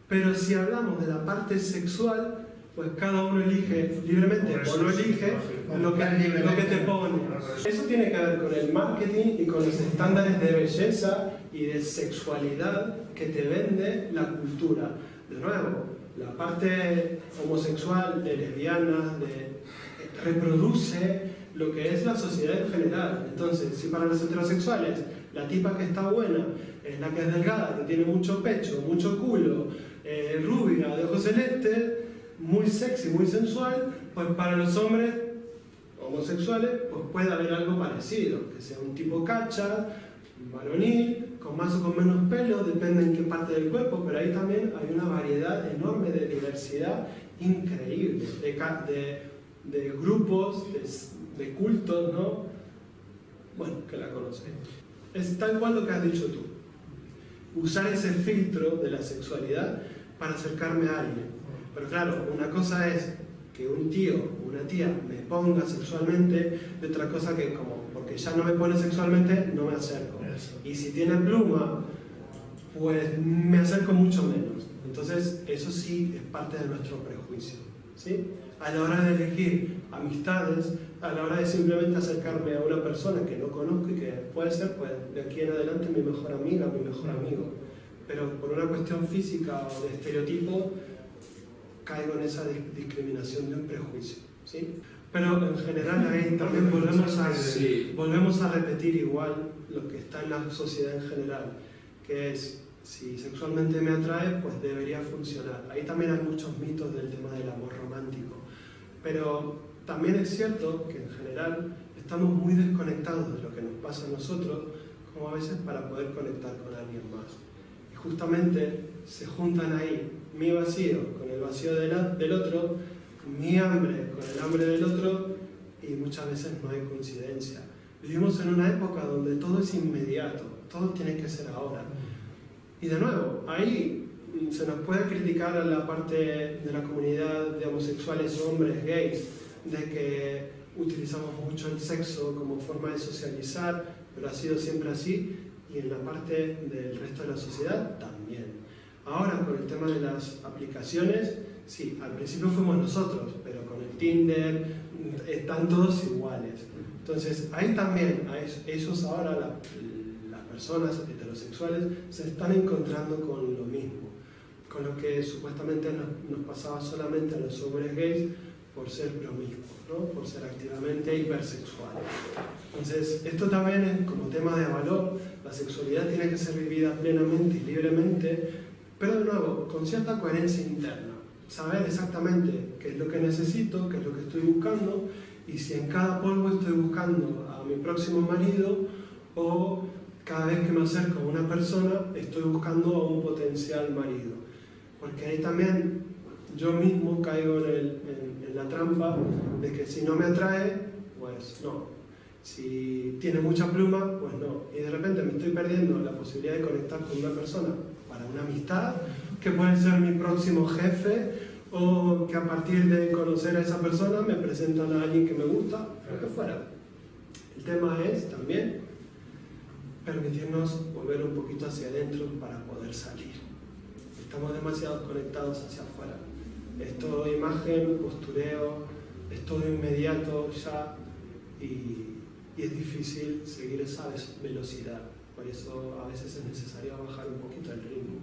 Pero si hablamos de la parte sexual, pues cada uno elige libremente o no elige lo que te pone. Eso tiene que ver con el marketing y con los estándares de belleza y de sexualidad que te vende la cultura. De nuevo, la parte homosexual, de lesbianas, reproduce lo que es la sociedad en general. Entonces, si para los heterosexuales la tipa que está buena es la que es delgada, que tiene mucho pecho, mucho culo, rubia, de ojos celestes, muy sexy, muy sensual, pues para los hombres homosexuales pues puede haber algo parecido, que sea un tipo cacha, varonil, con más o con menos pelo, depende en qué parte del cuerpo, pero ahí también hay una variedad enorme de diversidad increíble, de grupos, de cultos, ¿no? Bueno, que la conocen. Es tal cual lo que has dicho tú. Usar ese filtro de la sexualidad para acercarme a alguien. Pero claro, una cosa es que un tío o una tía me ponga sexualmente, y otra cosa que como, porque ya no me pone sexualmente, no me acerco. Y si tiene pluma, pues me acerco mucho menos. Entonces, eso sí es parte de nuestro prejuicio, ¿sí? A la hora de elegir amistades, a la hora de simplemente acercarme a una persona que no conozco y que puede ser, pues, de aquí en adelante mi mejor amiga, mi mejor amigo. Pero por una cuestión física o de estereotipo, caigo en esa discriminación de un prejuicio, ¿sí? Pero en general ahí también volvemos a repetir igual lo que está en la sociedad en general, que es, si sexualmente me atrae, pues debería funcionar. Ahí también hay muchos mitos del tema del amor romántico, pero también es cierto que en general estamos muy desconectados de lo que nos pasa a nosotros, como a veces para poder conectar con alguien más. Y justamente se juntan ahí mi vacío con el vacío del otro, mi hambre con el hambre del otro, y muchas veces no hay coincidencia. Vivimos en una época donde todo es inmediato, todo tiene que ser ahora. Y de nuevo, ahí se nos puede criticar a la parte de la comunidad de homosexuales, hombres, gays, de que utilizamos mucho el sexo como forma de socializar, pero ha sido siempre así, y en la parte del resto de la sociedad también. Ahora, con el tema de las aplicaciones, sí, al principio fuimos nosotros, pero con el Tinder están todos iguales. Entonces, ahí también, ellos ahora, las personas heterosexuales, se están encontrando con lo mismo, con lo que supuestamente nos pasaba solamente a los hombres gays por ser promiscuos, ¿no? Por ser activamente hipersexuales. Entonces, esto también es como tema de valor. La sexualidad tiene que ser vivida plenamente y libremente, pero de nuevo, con cierta coherencia interna. Saber exactamente qué es lo que necesito, qué es lo que estoy buscando, y si en cada polvo estoy buscando a mi próximo marido, o cada vez que me acerco a una persona estoy buscando a un potencial marido. Porque ahí también yo mismo caigo en la trampa de que si no me atrae, pues no. Si tiene mucha pluma, pues no. Y de repente me estoy perdiendo la posibilidad de conectar con una persona para una amistad, que puede ser mi próximo jefe, o que a partir de conocer a esa persona me presentan a alguien que me gusta, lo que fuera. El tema es también permitirnos volver un poquito hacia adentro para poder salir. Estamos demasiado conectados hacia afuera. Es todo imagen, postureo, es todo inmediato ya, y es difícil seguir esa velocidad. Por eso a veces es necesario bajar un poquito el ritmo.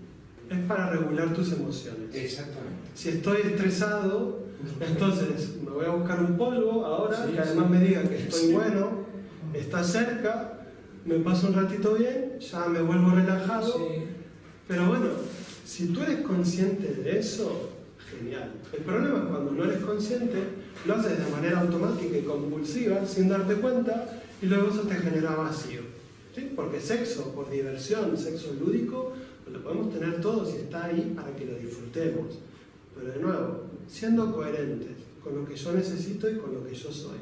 Es para regular tus emociones. Exactamente. Si estoy estresado, entonces me voy a buscar un polvo ahora, que además me diga que estoy bueno, está cerca, me paso un ratito bien, ya me vuelvo relajado. Pero bueno, si tú eres consciente de eso, genial. El problema es cuando no eres consciente, lo haces de manera automática y compulsiva, sin darte cuenta, y luego eso te genera vacío. ¿Sí? Porque sexo, por diversión, sexo lúdico, pues lo podemos tener todos y está ahí para que lo disfrutemos. Pero de nuevo, siendo coherentes con lo que yo necesito y con lo que yo soy.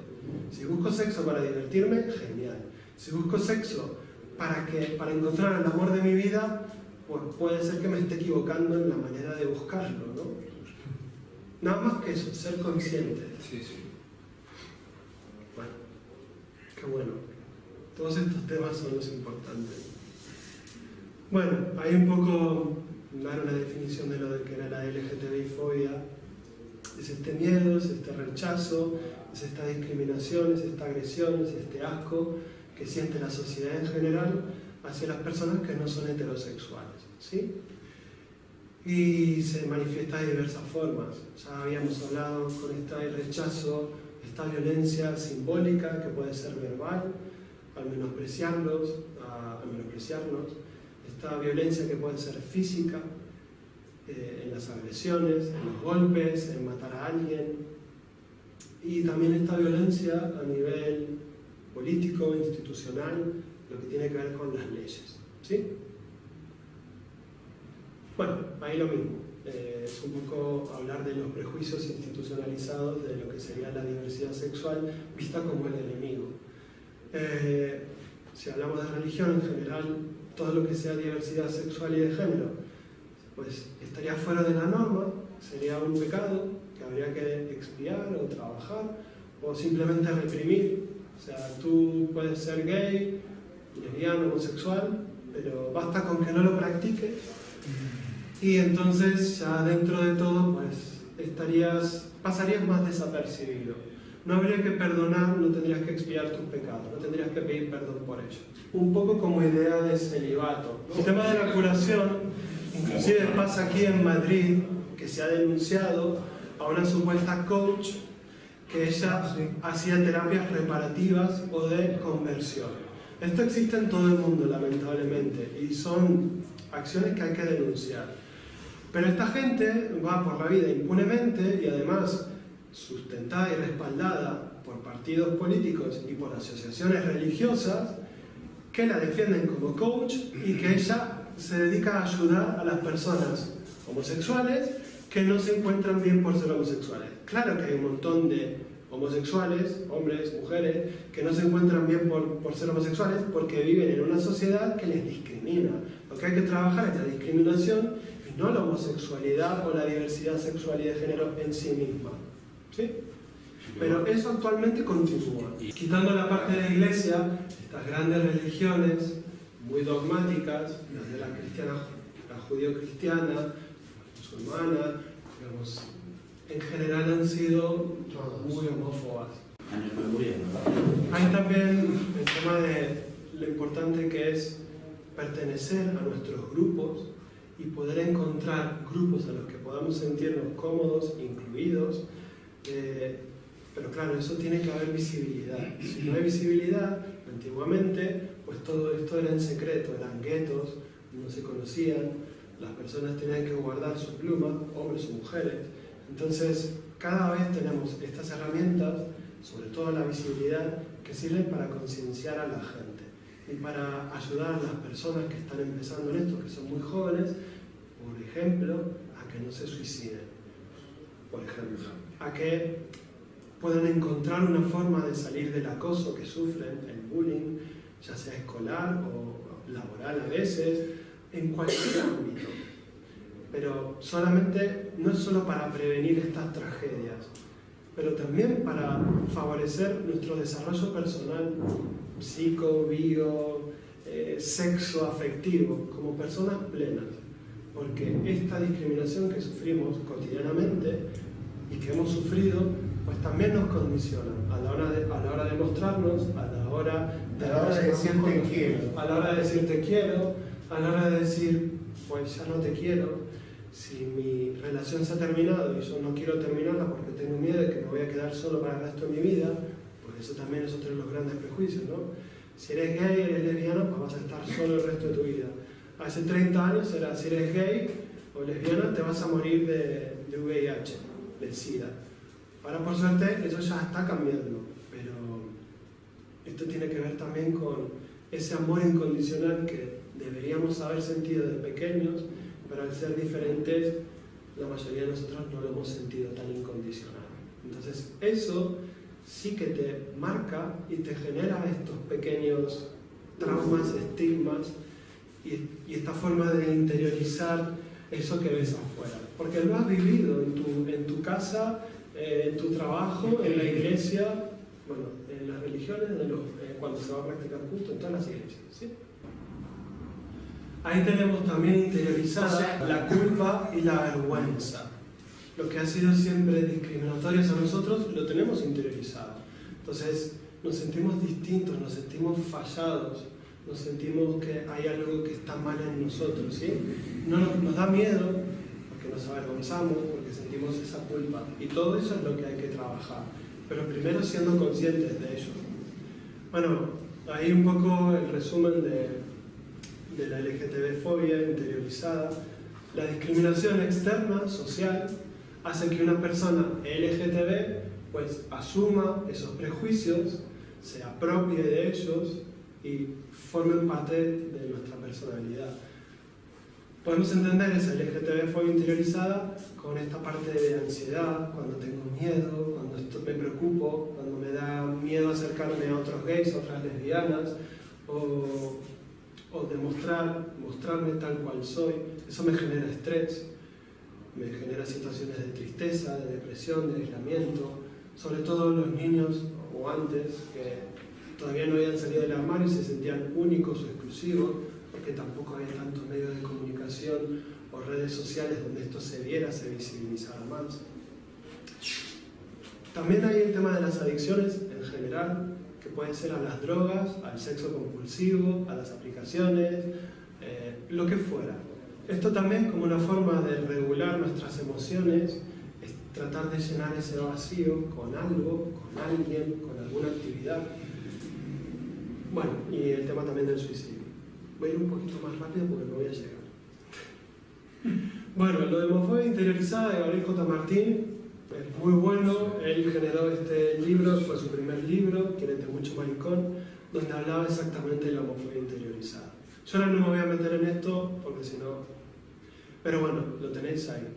Si busco sexo para divertirme, genial. Si busco sexo para encontrar el amor de mi vida, pues puede ser que me esté equivocando en la manera de buscarlo, ¿no? Nada más que eso, ser consciente. Sí, sí. Bueno, qué bueno. Todos estos temas son los importantes. Bueno, hay un poco dar una definición de lo que era la LGTBI-fobia. Es este miedo, es este rechazo, es esta discriminación, es esta agresión, es este asco que siente la sociedad en general hacia las personas que no son heterosexuales, ¿sí? Y se manifiesta de diversas formas. Ya habíamos hablado con este rechazo, esta violencia simbólica que puede ser verbal, al menospreciarnos, esta violencia que puede ser física, en las agresiones, en los golpes, en matar a alguien, y también esta violencia a nivel político, institucional, lo que tiene que ver con las leyes, ¿sí? Bueno, ahí lo mismo, es un poco hablar de los prejuicios institucionalizados de lo que sería la diversidad sexual vista como el enemigo. Si hablamos de religión en general, todo lo que sea diversidad sexual y de género, pues estaría fuera de la norma, sería un pecado que habría que expiar o trabajar o simplemente reprimir. O sea, tú puedes ser gay, lesbiano, homosexual, pero basta con que no lo practiques y entonces ya dentro de todo pues pasarías más desapercibido. No habría que perdonar, no tendrías que expiar tus pecados, no tendrías que pedir perdón por ello. Un poco como idea de celibato, ¿no? El tema de la curación, inclusive pasa aquí en Madrid, que se ha denunciado a una supuesta coach que ella hacía terapias reparativas o de conversión. Esto existe en todo el mundo, lamentablemente, y son acciones que hay que denunciar. Pero esta gente va por la vida impunemente y además sustentada y respaldada por partidos políticos y por asociaciones religiosas que la defienden como coach y que ella se dedica a ayudar a las personas homosexuales que no se encuentran bien por ser homosexuales. Claro que hay un montón de homosexuales, hombres, mujeres, que no se encuentran bien por ser homosexuales porque viven en una sociedad que les discrimina. Lo que hay que trabajar es la discriminación y no la homosexualidad o la diversidad sexual y de género en sí misma. ¿Sí? Pero eso actualmente continúa. Quitando la parte de la iglesia, estas grandes religiones muy dogmáticas, desde la cristiana, la judío-cristiana, la musulmana, digamos, en general han sido muy homófobas. Hay también el tema de lo importante que es pertenecer a nuestros grupos y poder encontrar grupos a los que podamos sentirnos cómodos, incluidos, pero claro, eso tiene que haber visibilidad. Si no hay visibilidad, antiguamente, pues todo esto era en secreto, eran guetos, no se conocían, las personas tenían que guardar su pluma, hombres o mujeres. Entonces, cada vez tenemos estas herramientas, sobre todo la visibilidad, que sirven para concienciar a la gente y para ayudar a las personas que están empezando en esto, que son muy jóvenes, por ejemplo, a que no se suiciden, por ejemplo, a que puedan encontrar una forma de salir del acoso que sufren, el bullying, ya sea escolar o laboral a veces, en cualquier ámbito. Pero solamente, no es solo para prevenir estas tragedias, pero también para favorecer nuestro desarrollo personal, psico, bio, sexo, afectivo, como personas plenas. Porque esta discriminación que sufrimos cotidianamente y que hemos sufrido, pues también nos condiciona a la hora de mostrarnos, a la hora de decir te quiero, a la hora de decir te quiero, a la hora de decir pues ya no te quiero. Si mi relación se ha terminado y yo no quiero terminarla porque tengo miedo de que me voy a quedar solo para el resto de mi vida, pues eso también es otro de los grandes prejuicios, ¿no? Si eres gay, eres lesbiana, pues vas a estar solo el resto de tu vida. Hace 30 años era, si eres gay o lesbiana, te vas a morir de VIH, del SIDA. Ahora, por suerte, eso ya está cambiando, pero esto tiene que ver también con ese amor incondicional que deberíamos haber sentido de pequeños, pero al ser diferentes, la mayoría de nosotros no lo hemos sentido tan incondicional. Entonces, eso sí que te marca y te genera estos pequeños traumas, estigmas, y esta forma de interiorizar eso que ves afuera. Porque lo has vivido en tu casa, en tu trabajo, en la iglesia, bueno, en las religiones, cuando se va a practicar culto, en todas las iglesias, ¿sí? Ahí tenemos también interiorizada la culpa y la vergüenza. Lo que ha sido siempre discriminatorio a nosotros, lo tenemos interiorizado. Entonces, nos sentimos distintos, nos sentimos fallados, nos sentimos que hay algo que está mal en nosotros, ¿sí? Nos da miedo, porque nos avergonzamos, porque sentimos esa culpa. Y todo eso es lo que hay que trabajar. Pero primero siendo conscientes de ello. Bueno, ahí un poco el resumen de la LGTB-fobia interiorizada. La discriminación externa, social, hace que una persona LGTB pues asuma esos prejuicios, se apropie de ellos y formen parte de nuestra personalidad. Podemos entender esa LGTB-fobia interiorizada con esta parte de ansiedad, cuando tengo miedo, cuando me preocupo, cuando me da miedo acercarme a otros gays, a otras lesbianas, o mostrarme tal cual soy. Eso me genera estrés, me genera situaciones de tristeza, de depresión, de aislamiento, sobre todo los niños o antes que todavía no habían salido del armario y se sentían únicos o exclusivos, porque tampoco había tantos medios de comunicación o redes sociales donde esto se viera, se visibilizara más. También hay el tema de las adicciones en general, que pueden ser a las drogas, al sexo compulsivo, a las aplicaciones, lo que fuera. Esto también como una forma de regular nuestras emociones, es tratar de llenar ese vacío con algo, con alguien, con alguna actividad. Bueno, y el tema también del suicidio. Voy a ir un poquito más rápido porque no voy a llegar. Bueno, lo de homofobia interiorizada de Gabriel J. Martín es muy bueno. Él generó este libro, fue su primer libro, Quiérete mucho maricón, donde hablaba exactamente de la homofobia interiorizada. Yo ahora no me voy a meter en esto porque si no... Pero bueno, lo tenéis ahí.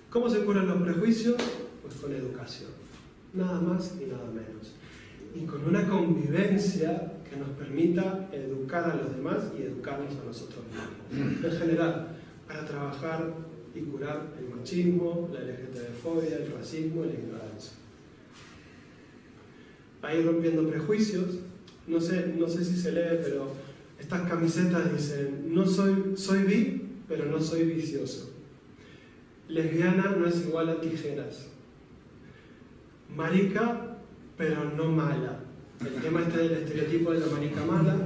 ¿Cómo se curan los prejuicios? Pues con educación. Nada más y nada menos. Y con una convivencia que nos permita educar a los demás y educarnos a nosotros mismos. En general, para trabajar y curar el machismo, la LGTB-fobia, el racismo y la ignorancia. Ahí rompiendo prejuicios, no sé si se lee, pero estas camisetas dicen, soy bi, pero no soy vicioso. Lesbiana no es igual a tijeras. Marica, pero no mala. El tema este del estereotipo de la marica mala,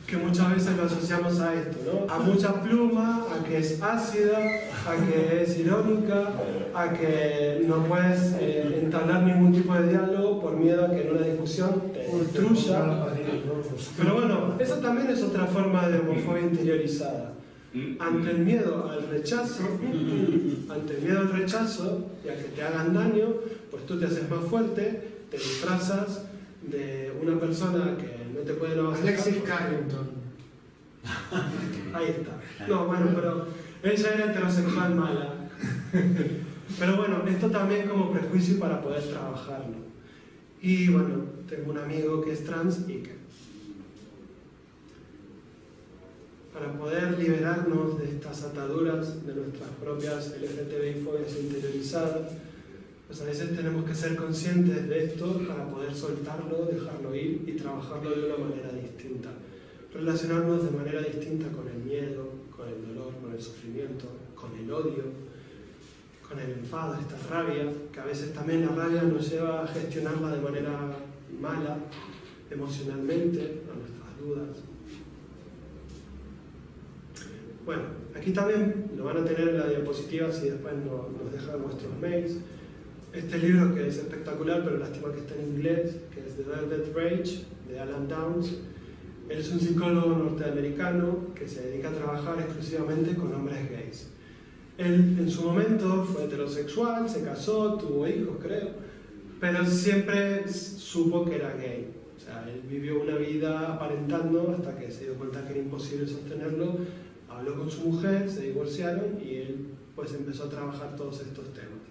que muchas veces lo asociamos a esto, ¿no? A mucha pluma, a que es ácida, a que es irónica, a que no puedes entablar ningún tipo de diálogo por miedo a que en una discusión te destruya. Pero bueno, eso también es otra forma de homofobia interiorizada. Ante el miedo al rechazo, y a que te hagan daño, pues tú te haces más fuerte, te disfrazas de una persona que no te puede avanzar. Alexis Carrington. Ahí está. No, bueno, pero ella era heterosexual mala. Pero bueno, esto también como prejuicio para poder trabajarlo. Y bueno, tengo un amigo que es trans y que para poder liberarnos de estas ataduras, de nuestras propias LGTBI-fobias interiorizadas, pues a veces tenemos que ser conscientes de esto para poder soltarlo, dejarlo ir y trabajarlo de una manera distinta. Relacionarnos de manera distinta con el miedo, con el dolor, con el sufrimiento, con el odio, con el enfado, esta rabia, que a veces también la rabia nos lleva a gestionarla de manera mala, emocionalmente, a nuestras dudas. Bueno, aquí también lo van a tener en la diapositiva si después nos dejan vuestros mails. Este libro que es espectacular, pero lástima que está en inglés, que es The Velvet Rage, de Alan Downs. Él es un psicólogo norteamericano que se dedica a trabajar exclusivamente con hombres gays. Él en su momento fue heterosexual, se casó, tuvo hijos creo, pero siempre supo que era gay. O sea, él vivió una vida aparentando hasta que se dio cuenta que era imposible sostenerlo. Habló con su mujer, se divorciaron y él pues empezó a trabajar todos estos temas.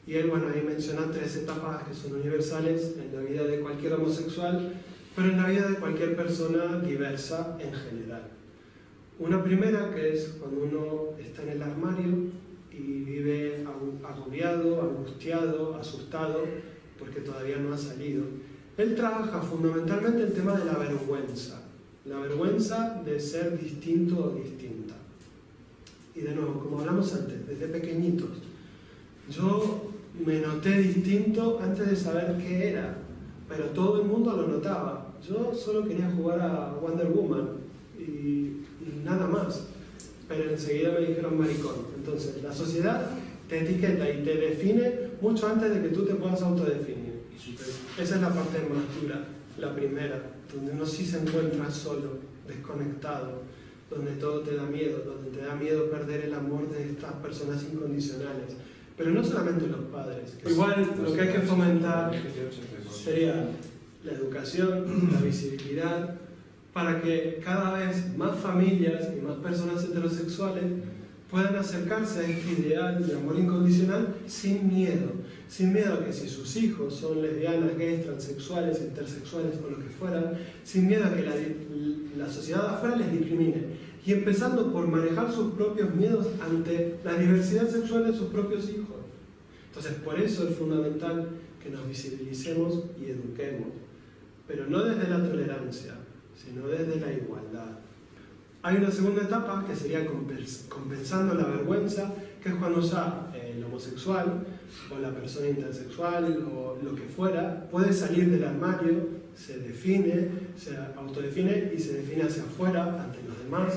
Y él, bueno, ahí menciona 3 etapas que son universales en la vida de cualquier homosexual, pero en la vida de cualquier persona diversa en general. Una primera, que es cuando uno está en el armario y vive agobiado, angustiado, asustado, porque todavía no ha salido. Él trabaja fundamentalmente el tema de la vergüenza de ser distinto o distinta. Y de nuevo, como hablamos antes, desde pequeñitos, yo me noté distinto antes de saber qué era, pero todo el mundo lo notaba. Yo solo quería jugar a Wonder Woman y nada más, pero enseguida me dijeron maricón. Entonces, la sociedad te etiqueta y te define mucho antes de que tú te puedas autodefinir. Esa es la parte más dura, la primera, donde uno sí se encuentra solo, desconectado, donde todo te da miedo, donde te da miedo perder el amor de estas personas incondicionales. Pero no solamente los padres. Igual lo que hay que fomentar sería la educación, la visibilidad, para que cada vez más familias y más personas heterosexuales puedan acercarse a este ideal de amor incondicional sin miedo a que si sus hijos son lesbianas, gays, transexuales, intersexuales o lo que fueran, sin miedo a que la sociedad de afuera les discrimine, y empezando por manejar sus propios miedos ante la diversidad sexual de sus propios hijos. Entonces, por eso es fundamental que nos visibilicemos y eduquemos, pero no desde la tolerancia, sino desde la igualdad. Hay una segunda etapa que sería compensando la vergüenza, que es cuando ya el homosexual o la persona intersexual o lo que fuera puede salir del armario, se define, se autodefine y se define hacia afuera ante los demás,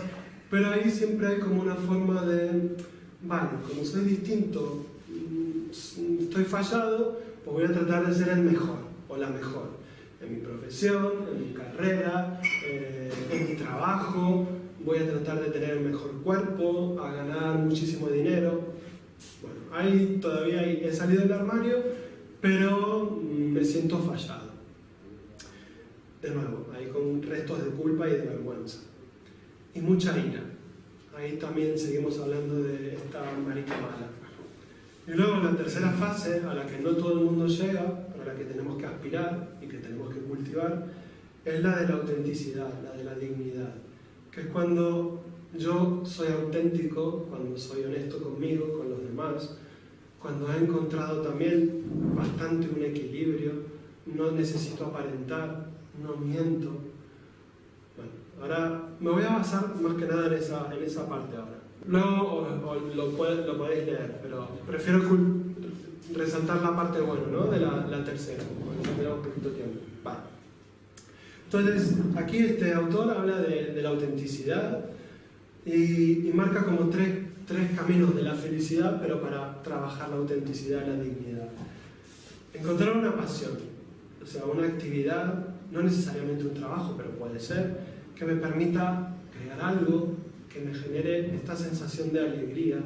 pero ahí siempre hay como una forma de, vale, como soy distinto, estoy fallado, pues voy a tratar de ser el mejor o la mejor en mi profesión, en mi carrera, en mi trabajo. Voy a tratar de tener el mejor cuerpo, a ganar muchísimo dinero. Bueno, ahí todavía he salido del armario, pero me siento fallado. De nuevo, ahí con restos de culpa y de vergüenza. Y mucha ira. Ahí también seguimos hablando de esta marica mala. Y luego la tercera fase, a la que no todo el mundo llega, pero a la que tenemos que aspirar y que tenemos que cultivar, es la de la autenticidad, la de la dignidad. Que es cuando yo soy auténtico, cuando soy honesto conmigo, con los demás, cuando he encontrado también bastante un equilibrio, no necesito aparentar, no miento. Bueno, ahora me voy a basar más que nada en esa parte ahora. Luego lo podéis leer, pero prefiero resaltar la parte buena, ¿no? De la tercera, porque tenemos poquito tiempo. Vale. Entonces, aquí este autor habla de la autenticidad y marca como tres caminos de la felicidad, pero para trabajar la autenticidad y la dignidad. Encontrar una pasión, o sea, una actividad, no necesariamente un trabajo, pero puede ser, que me permita crear algo, que me genere esta sensación de alegría,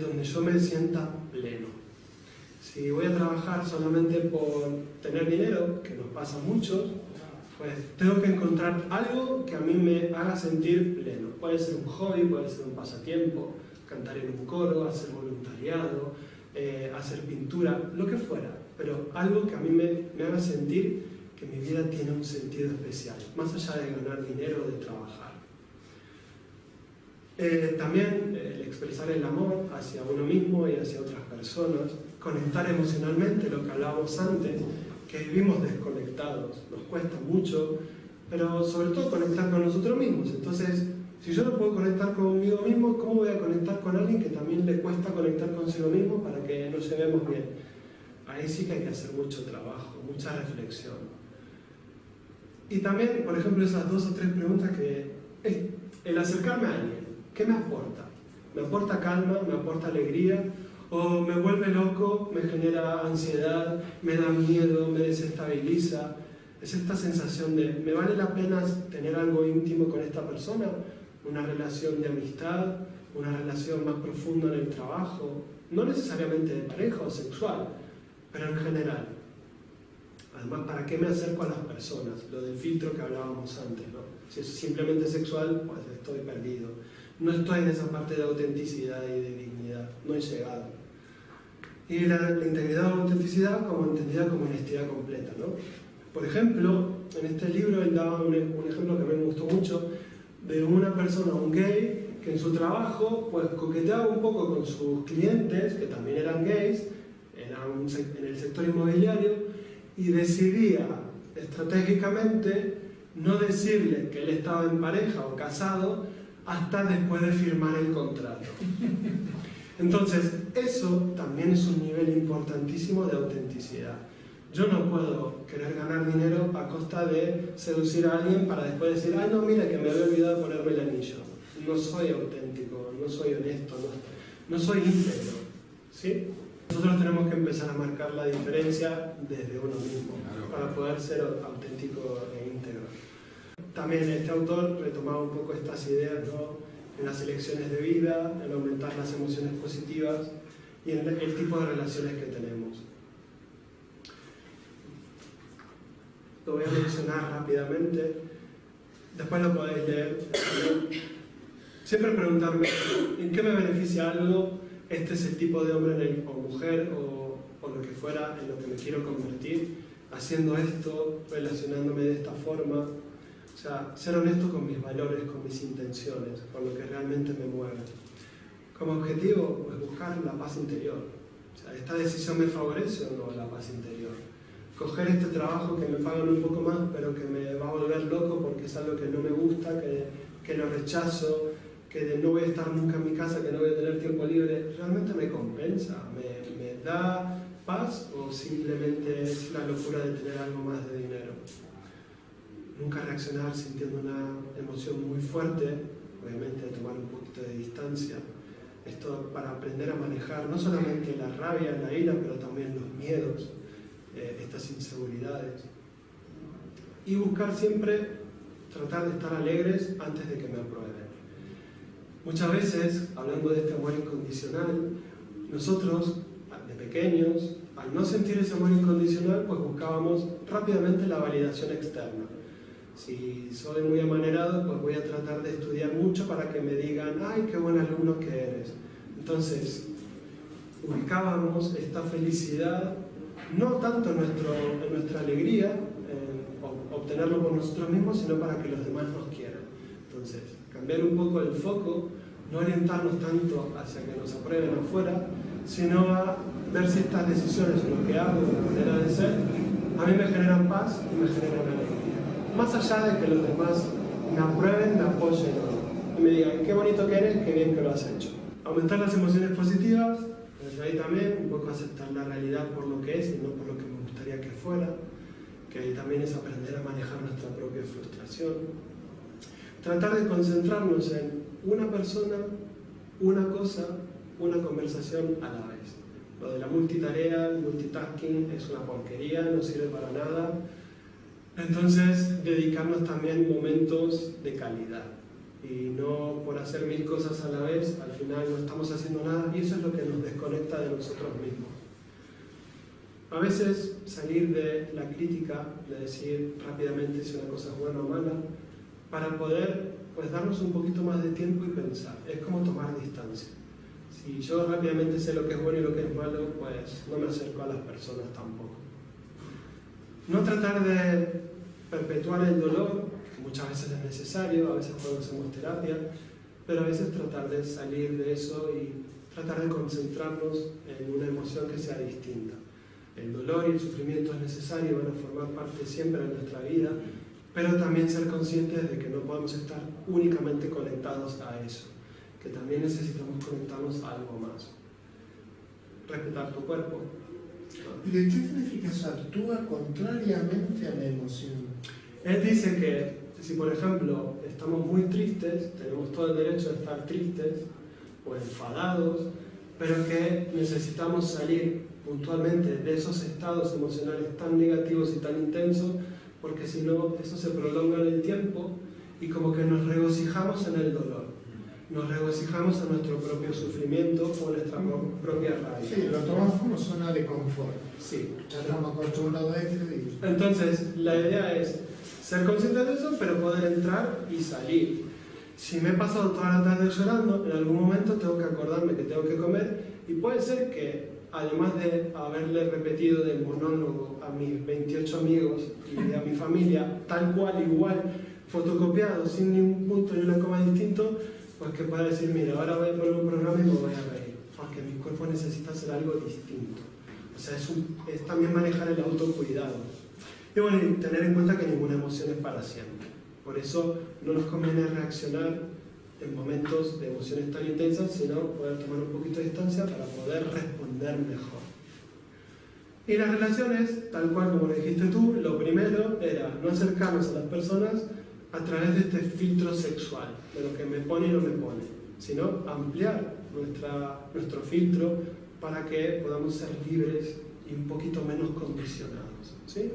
donde yo me sienta pleno. Si voy a trabajar solamente por tener dinero, que nos pasa a muchos, pues tengo que encontrar algo que a mí me haga sentir pleno. Puede ser un hobby, puede ser un pasatiempo, cantar en un coro, hacer voluntariado, hacer pintura, lo que fuera. Pero algo que a mí me haga sentir que mi vida tiene un sentido especial, más allá de ganar dinero o de trabajar. También el expresar el amor hacia uno mismo y hacia otras personas, conectar emocionalmente, lo que hablábamos antes, que vivimos desconectados, nos cuesta mucho, pero sobre todo conectar con nosotros mismos. Entonces, si yo no puedo conectar conmigo mismo, ¿cómo voy a conectar con alguien que también le cuesta conectar consigo mismo para que nos llevemos bien? Ahí sí que hay que hacer mucho trabajo, mucha reflexión. Y también, por ejemplo, esas 2 o 3 preguntas que es el acercarme a alguien, ¿qué me aporta? ¿Me aporta calma? ¿Me aporta alegría? ¿O me vuelve loco? ¿Me genera ansiedad? ¿Me da miedo? ¿Me desestabiliza? Es esta sensación de, ¿me vale la pena tener algo íntimo con esta persona? Una relación de amistad, una relación más profunda en el trabajo, no necesariamente de pareja o sexual, pero en general. Además, ¿para qué me acerco a las personas? Lo del filtro que hablábamos antes, ¿no? Si es simplemente sexual, pues estoy perdido. No estoy en esa parte de autenticidad y de dignidad, no he llegado. Y la integridad o la autenticidad como entendida como honestidad completa, ¿no? Por ejemplo, en este libro él daba un ejemplo que a mí me gustó mucho, de una persona, un gay, que en su trabajo pues coqueteaba un poco con sus clientes, que también eran gays, en el sector inmobiliario, y decidía estratégicamente no decirle que él estaba en pareja o casado hasta después de firmar el contrato. Entonces, eso también es un nivel importantísimo de autenticidad. Yo no puedo querer ganar dinero a costa de seducir a alguien para después decir, ay no, mira que me había olvidado ponerme el anillo. No soy auténtico, no soy honesto, no soy íntegro, ¿sí? Nosotros tenemos que empezar a marcar la diferencia desde uno mismo para poder ser auténtico e íntegro. También este autor retomaba un poco estas ideas, ¿no?, en las elecciones de vida, en aumentar las emociones positivas y en el tipo de relaciones que tenemos. Lo voy a mencionar rápidamente, después lo podéis leer. Siempre preguntarme, ¿en qué me beneficia algo? Este es el tipo de hombre o mujer o lo que fuera en lo que me quiero convertir, haciendo esto, relacionándome de esta forma. O sea, ser honesto con mis valores, con mis intenciones, con lo que realmente me mueve. Como objetivo, pues buscar la paz interior. O sea, ¿esta decisión me favorece o no la paz interior? Coger este trabajo que me pagan un poco más, pero que me va a volver loco porque es algo que no me gusta, que lo rechazo, que no voy a estar nunca en mi casa, que no voy a tener tiempo libre, ¿realmente me compensa? ¿Me da paz o simplemente es la locura de tener algo más de dinero? Nunca reaccionar sintiendo una emoción muy fuerte, obviamente tomar un poquito de distancia. Esto para aprender a manejar no solamente la rabia, la ira, pero también los miedos, estas inseguridades. Y buscar siempre tratar de estar alegres antes de que me aprueben. Muchas veces, hablando de este amor incondicional, nosotros, de pequeños, al no sentir ese amor incondicional, pues buscábamos rápidamente la validación externa. Si soy muy amanerado, pues voy a tratar de estudiar mucho para que me digan, ¡ay, qué buen alumno que eres! Entonces, ubicábamos esta felicidad, no tanto en nuestra alegría, obtenerlo por nosotros mismos, sino para que los demás nos quieran. Entonces, cambiar un poco el foco, no orientarnos tanto hacia que nos aprueben afuera, sino a ver si estas decisiones o lo que hago, la manera de ser, a mí me generan paz y me generan alegría. Más allá de que los demás me aprueben, me apoyen y me digan qué bonito que eres, qué bien que lo has hecho. Aumentar las emociones positivas, desde ahí también un poco aceptar la realidad por lo que es y no por lo que me gustaría que fuera, que ahí también es aprender a manejar nuestra propia frustración. Tratar de concentrarnos en una persona, una cosa, una conversación a la vez. Lo de la multitarea, el multitasking es una porquería, no sirve para nada. Entonces, dedicarnos también momentos de calidad y no por hacer 1000 cosas a la vez, al final no estamos haciendo nada y eso es lo que nos desconecta de nosotros mismos. A veces salir de la crítica, de decir rápidamente si una cosa es buena o mala, para poder pues, darnos un poquito más de tiempo y pensar. Es como tomar distancia. Si yo rápidamente sé lo que es bueno y lo que es malo, pues no me acerco a las personas tampoco. No tratar de perpetuar el dolor, que muchas veces es necesario, a veces cuando hacemos terapia, pero a veces tratar de salir de eso y tratar de concentrarnos en una emoción que sea distinta. El dolor y el sufrimiento es necesario, van a formar parte siempre de nuestra vida, pero también ser conscientes de que no podemos estar únicamente conectados a eso, que también necesitamos conectarnos a algo más. Respetar tu cuerpo. ¿Y de qué significa eso? Actúa contrariamente a la emoción. Él dice que si, por ejemplo, estamos muy tristes, tenemos todo el derecho de estar tristes o enfadados, pero que necesitamos salir puntualmente de esos estados emocionales tan negativos y tan intensos, porque si no, eso se prolonga en el tiempo y como que nos regocijamos en el dolor. Nos regocijamos en nuestro propio sufrimiento o nuestra propia rabia. Sí, lo tomamos como zona de confort. Sí. Ya estamos acostumbrados a eso y... Entonces, la idea es ser consciente de eso, pero poder entrar y salir. Si me he pasado toda la tarde llorando, en algún momento tengo que acordarme que tengo que comer y puede ser que, además de haberle repetido del monólogo a mis 28 amigos y a mi familia, tal cual, igual, fotocopiado sin ni un punto ni una coma distinto, pues que pueda decir, mira, ahora voy a poner un programa y me voy a reír, porque mi cuerpo necesita hacer algo distinto. O sea, es también manejar el autocuidado. Y bueno, y tener en cuenta que ninguna emoción es para siempre. Por eso no nos conviene reaccionar en momentos de emociones tan intensas, sino poder tomar un poquito de distancia para poder responder mejor. Y las relaciones, tal cual como lo dijiste tú, lo primero era no acercarnos a las personas a través de este filtro sexual, de lo que me pone y no me pone, sino ampliar nuestro filtro para que podamos ser libres y un poquito menos condicionados, ¿sí?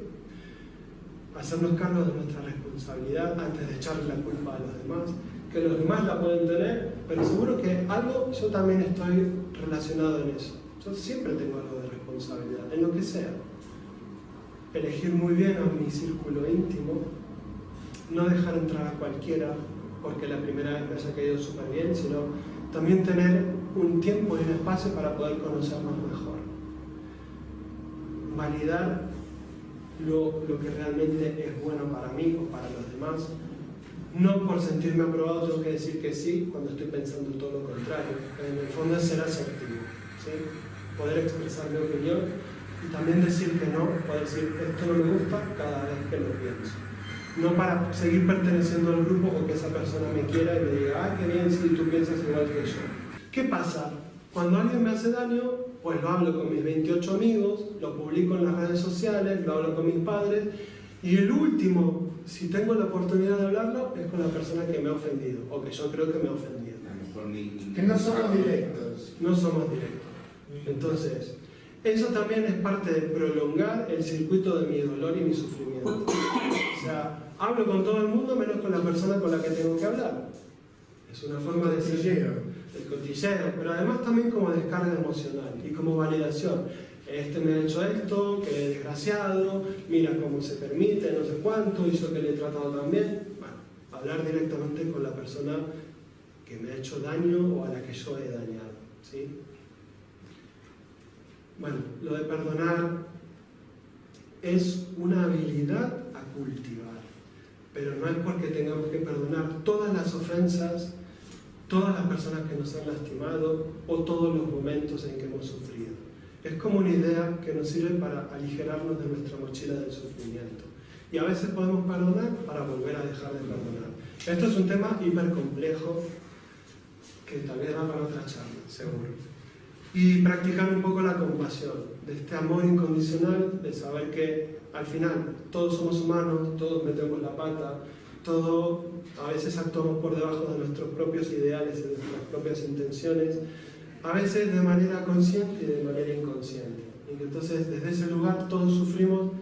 Hacernos cargo de nuestra responsabilidad antes de echarle la culpa a los demás, que los demás la pueden tener, pero seguro que algo, yo también estoy relacionado en eso. Yo siempre tengo algo de responsabilidad, en lo que sea. Elegir muy bien a mi círculo íntimo, no dejar entrar a cualquiera porque la primera vez me haya caído súper bien, sino también tener un tiempo y un espacio para poder conocernos mejor. Validar lo que realmente es bueno para mí o para los demás. No por sentirme aprobado tengo que decir que sí cuando estoy pensando todo lo contrario. En el fondo es ser asertivo, ¿sí? Poder expresar mi opinión y también decir que no, poder decir esto no me gusta cada vez que lo pienso. No para seguir perteneciendo al grupo o que esa persona me quiera y me diga, ah, qué bien si tú piensas igual que yo. ¿Qué pasa? Cuando alguien me hace daño, pues lo hablo con mis 28 amigos, lo publico en las redes sociales, lo hablo con mis padres, y el último, si tengo la oportunidad de hablarlo, es con la persona que me ha ofendido, o que yo creo que me ha ofendido. Que no somos directos. No somos directos. Entonces, eso también es parte de prolongar el circuito de mi dolor y mi sufrimiento. O sea, hablo con todo el mundo menos con la persona con la que tengo que hablar. Es una forma de decir el cotilleo, pero además también como descarga emocional y como validación. Este me ha hecho esto, que desgraciado, mira cómo se permite, no sé cuánto, y yo que le he tratado también. Bueno, hablar directamente con la persona que me ha hecho daño o a la que yo he dañado, ¿sí? Bueno, lo de perdonar es una habilidad a cultivar, pero no es porque tengamos que perdonar todas las ofensas, todas las personas que nos han lastimado o todos los momentos en que hemos sufrido. Es como una idea que nos sirve para aligerarnos de nuestra mochila del sufrimiento. Y a veces podemos perdonar para volver a dejar de perdonar. Esto es un tema hiper complejo que tal vez va para otra charla, seguro. Y practicar un poco la compasión, de este amor incondicional, de saber que al final todos somos humanos, todos metemos la pata, a veces actuamos por debajo de nuestros propios ideales y de nuestras propias intenciones, a veces de manera consciente y de manera inconsciente. Y que entonces desde ese lugar todos sufrimos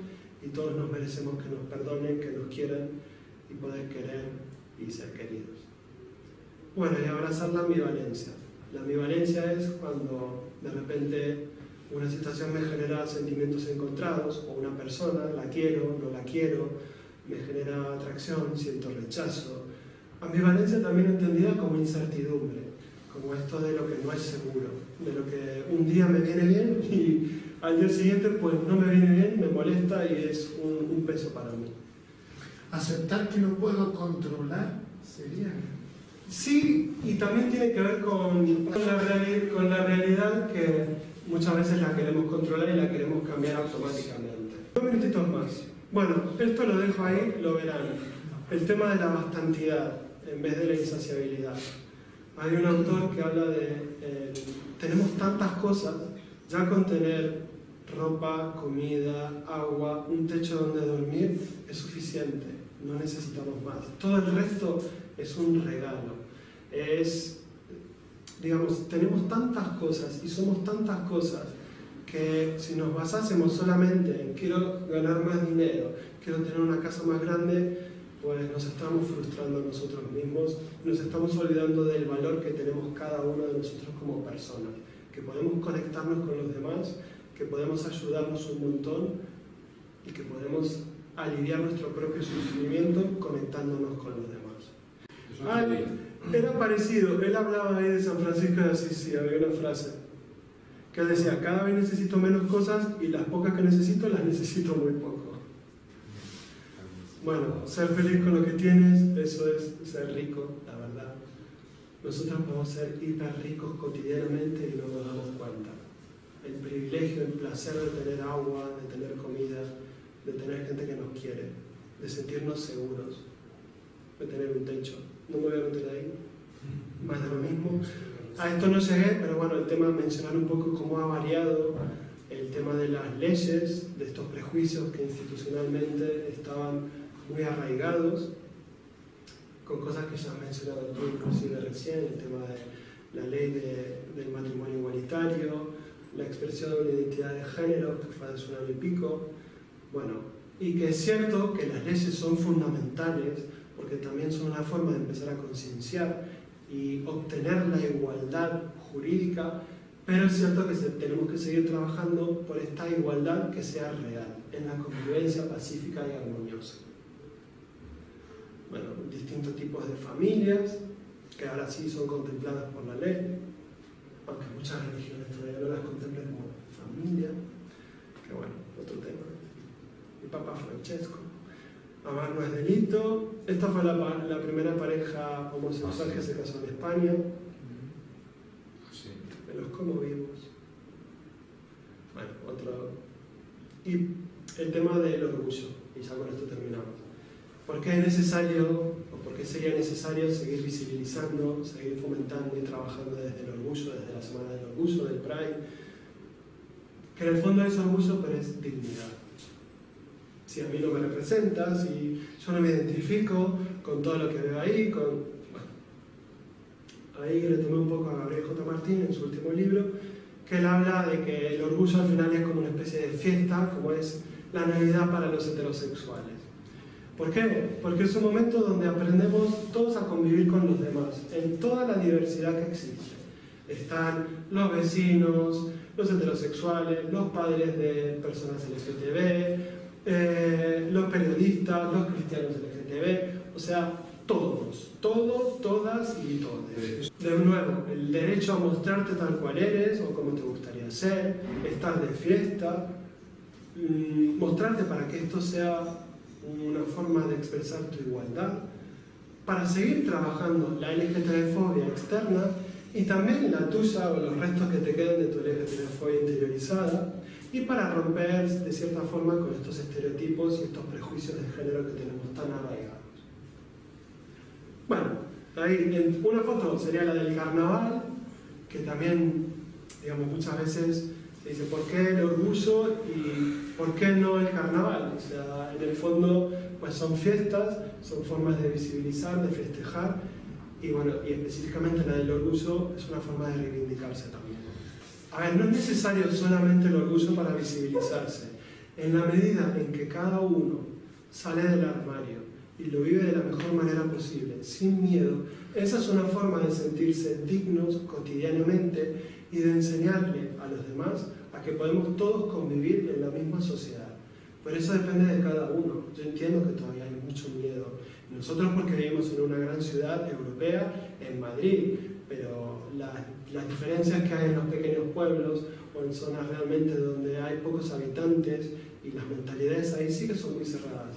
y todos nos merecemos que nos perdonen, que nos quieran y poder querer y ser queridos. Bueno, y abrazar la ambivalencia. La ambivalencia es cuando de repente una situación me genera sentimientos encontrados, o una persona, la quiero, no la quiero, me genera atracción, siento rechazo. Ambivalencia también entendida como incertidumbre, como esto de lo que no es seguro, de lo que un día me viene bien y al día siguiente pues no me viene bien, me molesta y es un peso para mí. Aceptar que no puedo controlar sería... Sí, y también tiene que ver con la realidad que muchas veces la queremos controlar y la queremos cambiar automáticamente. 2 minutitos más. Bueno, esto lo dejo ahí, lo verán. El tema de la bastantidad en vez de la insaciabilidad. Hay un autor que habla de tenemos tantas cosas, ya con tener ropa, comida, agua, un techo donde dormir es suficiente, no necesitamos más. Todo el resto es un regalo. Digamos, tenemos tantas cosas y somos tantas cosas que si nos basásemos solamente en quiero ganar más dinero, quiero tener una casa más grande, pues nos estamos frustrando a nosotros mismos, nos estamos olvidando del valor que tenemos cada uno de nosotros como personas, que podemos conectarnos con los demás, que podemos ayudarnos un montón y que podemos aliviar nuestro propio sufrimiento conectándonos con los demás. Era parecido, él hablaba ahí de San Francisco de Asís, había una frase que él decía, cada vez necesito menos cosas y las pocas que necesito las necesito muy poco. Bueno, ser feliz con lo que tienes, eso es ser rico, la verdad. Nosotros podemos ser hiper ricos cotidianamente y no nos damos cuenta. El privilegio, el placer de tener agua, de tener comida, de tener gente que nos quiere, de sentirnos seguros, de tener un techo. No me voy a meter ahí, más de lo mismo. A esto no llegué, pero bueno, el tema de mencionar un poco cómo ha variado el tema de las leyes, de estos prejuicios que institucionalmente estaban muy arraigados, con cosas que ya has mencionado tú inclusive recién, el tema de la ley del matrimonio igualitario, la expresión de una identidad de género que fue hace un año y pico, bueno, y que es cierto que las leyes son fundamentales porque también son una forma de empezar a concienciar y obtener la igualdad jurídica, pero es cierto que tenemos que seguir trabajando por esta igualdad que sea real, en la convivencia pacífica y armoniosa. Bueno, distintos tipos de familias, que ahora sí son contempladas por la ley, aunque muchas religiones todavía no las contemplan como familia, que bueno, otro tema. El Papa Francesco. Amar no es delito. Esta fue la primera pareja homosexual que se casó en España. Me los como vivos. Bueno, otro. Y el tema del orgullo. Y ya con esto terminamos. ¿Por qué es necesario, o por qué sería necesario seguir visibilizando, seguir fomentando y trabajando desde el orgullo, desde la Semana del Orgullo, del Pride? Que en el fondo es orgullo, pero es dignidad. Si a mí no me representa, si yo no me identifico con todo lo que veo ahí, bueno, ahí le tomé un poco a Gabriel J. Martín en su último libro, que él habla de que el orgullo al final es como una especie de fiesta, como es la Navidad para los heterosexuales. ¿Por qué? Porque es un momento donde aprendemos todos a convivir con los demás, en toda la diversidad que existe. Están los vecinos, los heterosexuales, los padres de personas LGTB, los periodistas, los cristianos LGTB, o sea, todos, todas y todes. De nuevo, el derecho a mostrarte tal cual eres o como te gustaría ser, estar de fiesta, mostrarte para que esto sea una forma de expresar tu igualdad, para seguir trabajando la LGTB-fobia externa y también la tuya o los restos que te queden de tu LGTB-fobia interiorizada, y para romper de cierta forma con estos estereotipos y estos prejuicios de género que tenemos tan arraigados. Bueno, ahí una foto sería la del carnaval, que también, digamos, muchas veces se dice ¿por qué el orgullo y por qué no el carnaval? O sea, en el fondo pues son fiestas, son formas de visibilizar, de festejar, y bueno, y específicamente la del orgullo es una forma de reivindicarse también. A ver, no es necesario solamente el orgullo para visibilizarse. En la medida en que cada uno sale del armario y lo vive de la mejor manera posible, sin miedo, esa es una forma de sentirse dignos cotidianamente y de enseñarle a los demás a que podemos todos convivir en la misma sociedad. Pero eso depende de cada uno. Yo entiendo que todavía hay mucho miedo. Nosotros porque vivimos en una gran ciudad europea, en Madrid, pero las diferencias que hay en los pequeños pueblos o en zonas realmente donde hay pocos habitantes y las mentalidades ahí sí que son muy cerradas.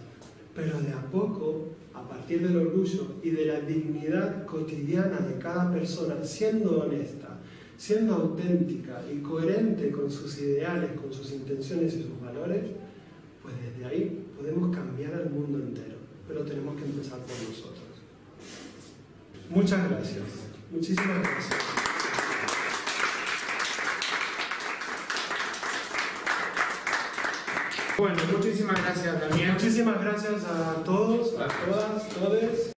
Pero de a poco, a partir del orgullo y de la dignidad cotidiana de cada persona, siendo honesta, siendo auténtica y coherente con sus ideales, con sus intenciones y sus valores, pues desde ahí podemos cambiar al mundo entero. Pero tenemos que empezar por nosotros. Muchas gracias. Muchísimas gracias. Bueno, muchísimas gracias, Damián. Muchísimas gracias a todos, a todas, todes.